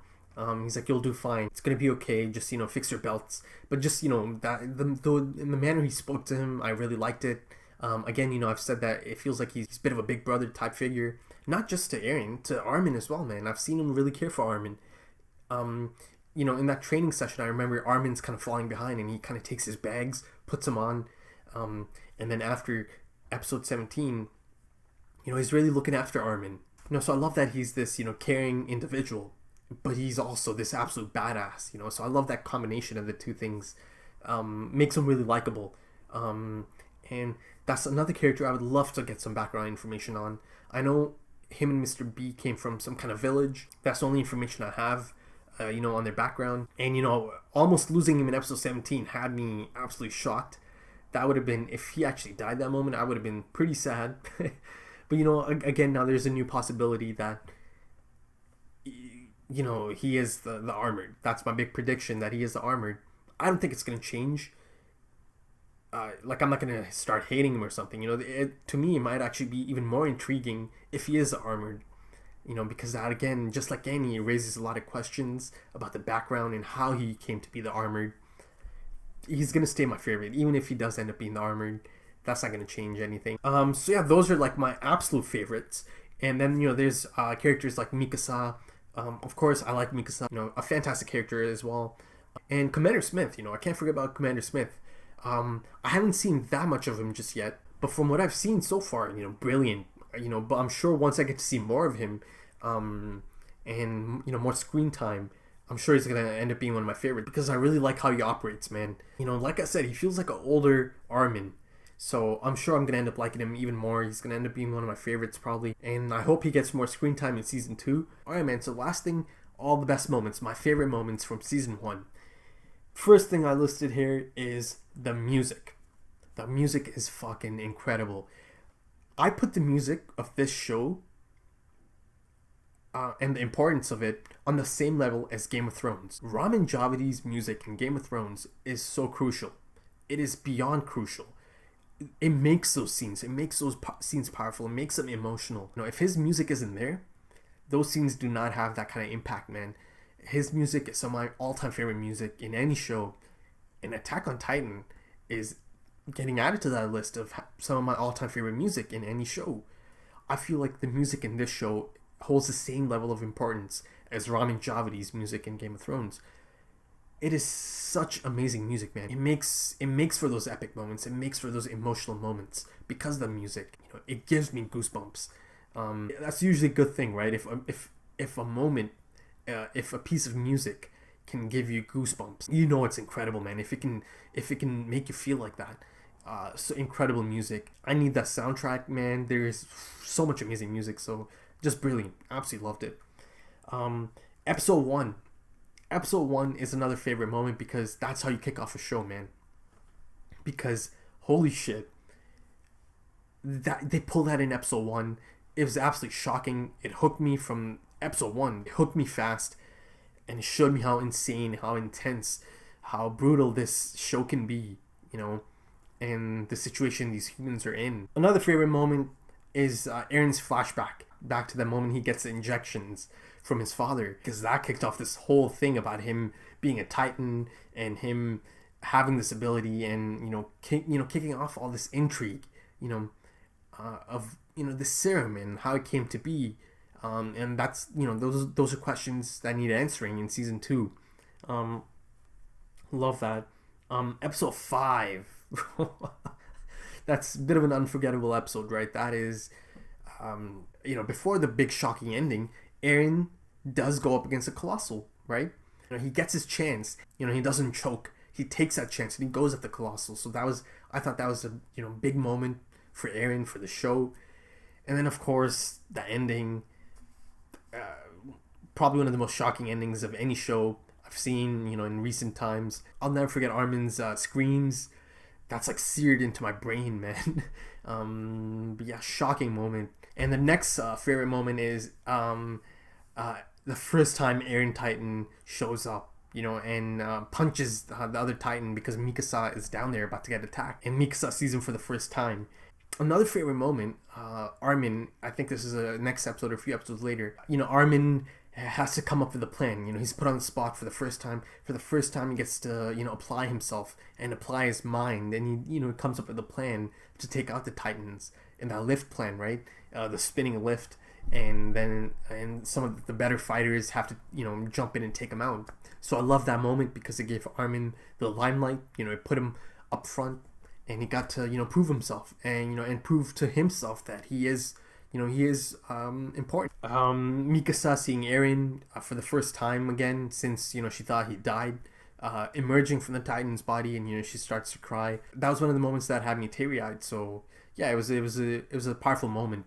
He's like, you'll do fine. It's gonna be okay. Just, you know, fix your belts. But just, you know, that in the manner he spoke to him, I really liked it. Again, you know, I've said that it feels like he's a bit of a big brother type figure, not just to Eren, to Armin as well, man. I've seen him really care for Armin. You know, in that training session, I remember Armin's kind of falling behind, and he kind of takes his bags, puts them on, and then after episode 17, you know, he's really looking after Armin. You know, so I love that he's this, you know, caring individual, but he's also this absolute badass, you know, so I love that combination of the two things. Makes him really likable. And that's another character I would love to get some background information on. I know him and Mr. B came from some kind of village. That's the only information I have, you know, on their background. And, you know, almost losing him in episode 17 had me absolutely shocked. That would have been, if he actually died that moment, I would have been pretty sad. But, you know, again, now there's a new possibility that, you know, he is the armored. That's my big prediction, that he is the armored. I don't think it's going to change. Like, I'm not going to start hating him or something. You know, to me, it might actually be even more intriguing if he is the armored. You know, because that, again, just like Annie, it raises a lot of questions about the background and how he came to be the armored. He's going to stay my favorite, even if he does end up being the armored. That's not going to change anything. So yeah, those are like my absolute favorites. And then, you know, there's characters like Mikasa. Of course, I like Mikasa. You know, a fantastic character as well. And Commander Smith, you know, I can't forget about Commander Smith. I haven't seen that much of him just yet, but from what I've seen so far, you know, brilliant. You know, but I'm sure once I get to see more of him, and, you know, more screen time, I'm sure he's gonna end up being one of my favorites, because I really like how he operates, man. You know, like I said, he feels like an older Armin. So I'm sure I'm going to end up liking him even more. He's going to end up being one of my favorites probably. And I hope he gets more screen time in season 2. Alright, man, so last thing, all the best moments, my favorite moments from season 1. First thing I listed here is the music. The music is fucking incredible. I put the music of this show and the importance of it on the same level as Game of Thrones. Ramin Djawadi's music in Game of Thrones is so crucial. It is beyond crucial. It makes those scenes, scenes powerful. It makes them emotional. You know, if his music isn't there, those scenes do not have that kind of impact, man. His music is some of my all-time favorite music in any show. And Attack on Titan is getting added to that list of some of my all-time favorite music in any show. I feel like the music in this show holds the same level of importance as Ramin Djawadi's music in Game of Thrones. It is such amazing music, man. It makes for those epic moments. It makes for those emotional moments because of the music. You know, it gives me goosebumps. That's usually a good thing, right? If a moment, if a piece of music can give you goosebumps, you know it's incredible, man. If it can make you feel like that, so incredible music. I need that soundtrack, man. There is so much amazing music, so just brilliant. Absolutely loved it. Episode 1. Episode 1 is another favorite moment because that's how you kick off a show, man. Because holy shit, that they pulled that in episode 1. It was absolutely shocking. It hooked me from episode 1. It hooked me fast, and it showed me how insane, how intense, how brutal this show can be, you know, and the situation these humans are in. Another favorite moment is Eren's flashback back to the moment he gets the injections from his father, because that kicked off this whole thing about him being a Titan and him having this ability, and kicking off all this intrigue, of the serum and how it came to be, and that's those are questions that need answering in season 2. Love that. Episode 5. that's a bit of an unforgettable episode, right? That is, before the big shocking ending, Eren does go up against a Colossal, right? He gets his chance. He doesn't choke. He takes that chance and he goes at the Colossal. So I thought that was a big moment for Eren, for the show. And then of course the ending, probably one of the most shocking endings of any show I've seen, in recent times. I'll never forget Armin's screams. That's like seared into my brain, man. But yeah, shocking moment. And the next favorite moment is the first time Eren Titan shows up, and punches the other Titan because Mikasa is down there about to get attacked. And Mikasa sees him for the first time. Another favorite moment, Armin, I think this is a next episode or a few episodes later, Armin has to come up with a plan. He's put on the spot for the first time. For the first time, he gets to, apply himself and apply his mind. And he, comes up with a plan to take out the Titans. And that lift plan, right? The spinning lift. And some of the better fighters have to, jump in and take him out. So I love that moment because it gave Armin the limelight. It put him up front. And he got to, prove himself. And, and prove to himself that he is... he is important. Mikasa seeing Eren for the first time again since, she thought he died, emerging from the Titan's body, and, she starts to cry. That was one of the moments that had me teary-eyed. So, yeah, it was a powerful moment.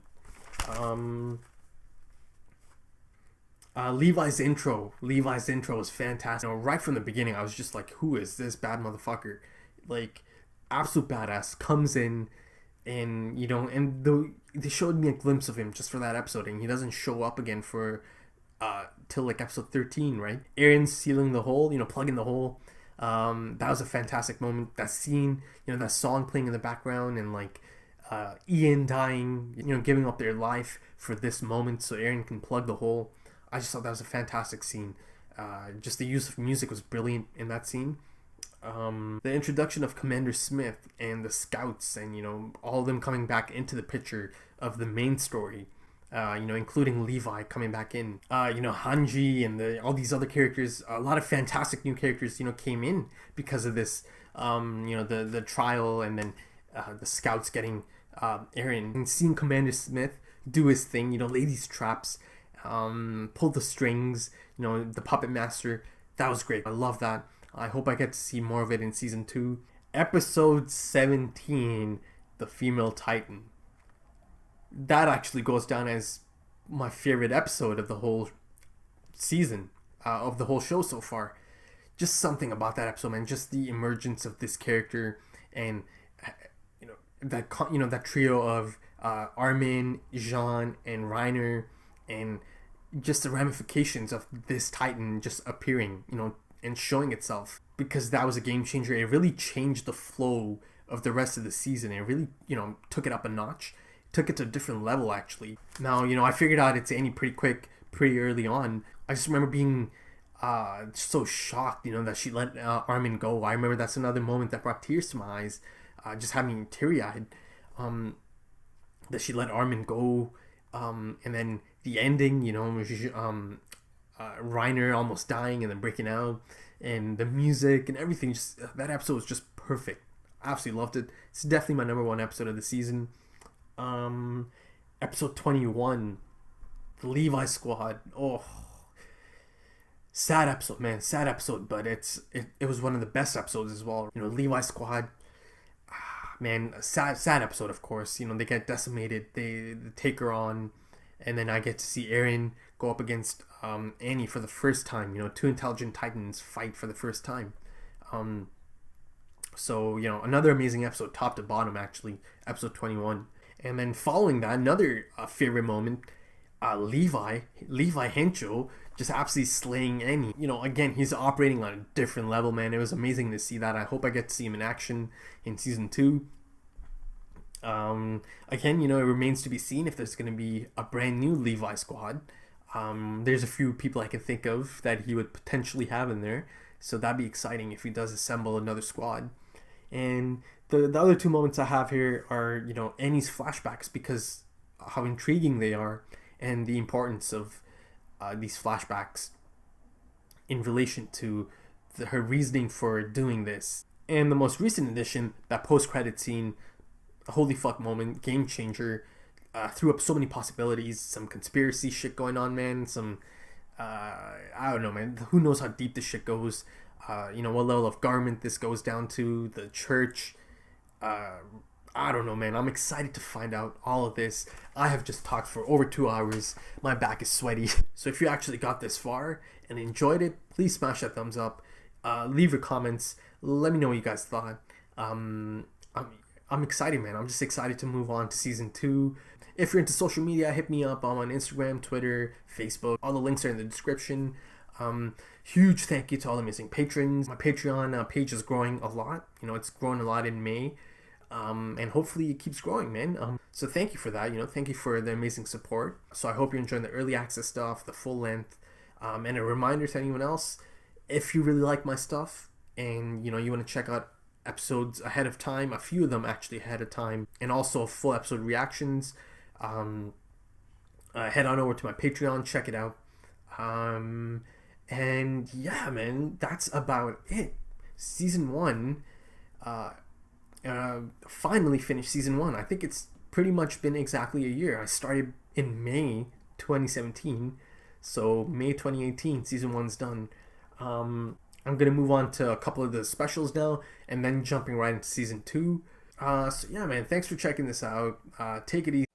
Levi's intro was fantastic. Right from the beginning, I was just like, who is this bad motherfucker? Like, absolute badass. Comes in, and they showed me a glimpse of him just for that episode, and he doesn't show up again for till like episode 13, right? Eren's sealing the hole, plugging the hole. That was a fantastic moment. That scene, that song playing in the background, and like Ian dying, giving up their life for this moment so Eren can plug the hole. I just thought that was a fantastic scene. Just the use of music was brilliant in that scene. The introduction of Commander Smith and the scouts, and all of them coming back into the picture of the main story, including Levi coming back in, Hanji and all these other characters. A lot of fantastic new characters came in because of this, the trial, and then the scouts getting Eren, and seeing Commander Smith do his thing, lay these traps, pull the strings, the puppet master. That was great. I love that. I hope I get to see more of it in season 2. Episode 17, The Female Titan. That actually goes down as my favorite episode of the whole season, of the whole show so far. Just something about that episode, man. Just the emergence of this character, and that trio of Armin, Jean, and Reiner, and just the ramifications of this Titan just appearing, and showing itself, because that was a game changer. It really changed the flow of the rest of the season. It really, took it up a notch, took it to a different level, actually. Now, I figured out it's Annie pretty quick, pretty early on. I just remember being so shocked, that she let Armin go. I remember that's another moment that brought tears to my eyes, just having me teary-eyed, that she let Armin go, and then the ending, Reiner almost dying and then breaking out, and the music and everything. Just that episode was just perfect. I absolutely loved it. It's definitely my number 1 episode of the season. Episode 21, the Levi Squad. Oh, sad episode, man. Sad episode, but it was one of the best episodes as well. Levi Squad. Man, sad episode, of course. They get decimated. They take her on, and then I get to see Eren go up against Annie for the first time. 2 intelligent Titans fight for the first time. So, another amazing episode, top to bottom, actually. Episode 21. And then following that, another favorite moment, Levi Hencho just absolutely slaying Annie. Again, he's operating on a different level, man. It was amazing to see that. I hope I get to see him in action in season 2. Again, it remains to be seen if there's going to be a brand new Levi Squad. There's a few people I can think of that he would potentially have in there, so that'd be exciting if he does assemble another squad. And the other 2 moments I have here are, Annie's flashbacks, because how intriguing they are, and the importance of these flashbacks in relation to her reasoning for doing this. And the most recent addition, that post-credit scene, a holy fuck moment, game changer. Threw up so many possibilities, some conspiracy shit going on, man. Some I don't know, man. Who knows how deep this shit goes? You know, what level of government this goes down to, the church. I don't know, man. I'm excited to find out all of this. I have just talked for over 2 hours. My back is sweaty. So if you actually got this far and enjoyed it, please smash that thumbs up. Leave your comments. Let me know what you guys thought. I'm excited, man. I'm just excited to move on to season 2. If you're into social media, hit me up. I'm on Instagram, Twitter, Facebook. All the links are in the description. Huge thank you to all the amazing patrons. My Patreon page is growing a lot. You know, it's grown a lot in May. And hopefully it keeps growing, man. So thank you for that. You know, thank you for the amazing support. So I hope you're enjoying the early access stuff, the full length. And a reminder to anyone else, if you really like my stuff and, you know, you want to check out episodes ahead of time, a few of them actually ahead of time, and also full episode reactions, head on over to my Patreon, check it out. And yeah, man, that's about it. Season 1, finally finished season 1. I think it's pretty much been exactly a year. I started in May 2017, so May 2018, season 1's done. I'm gonna move on to a couple of the specials now, and then jumping right into season 2. So yeah, man, thanks for checking this out. Take it easy.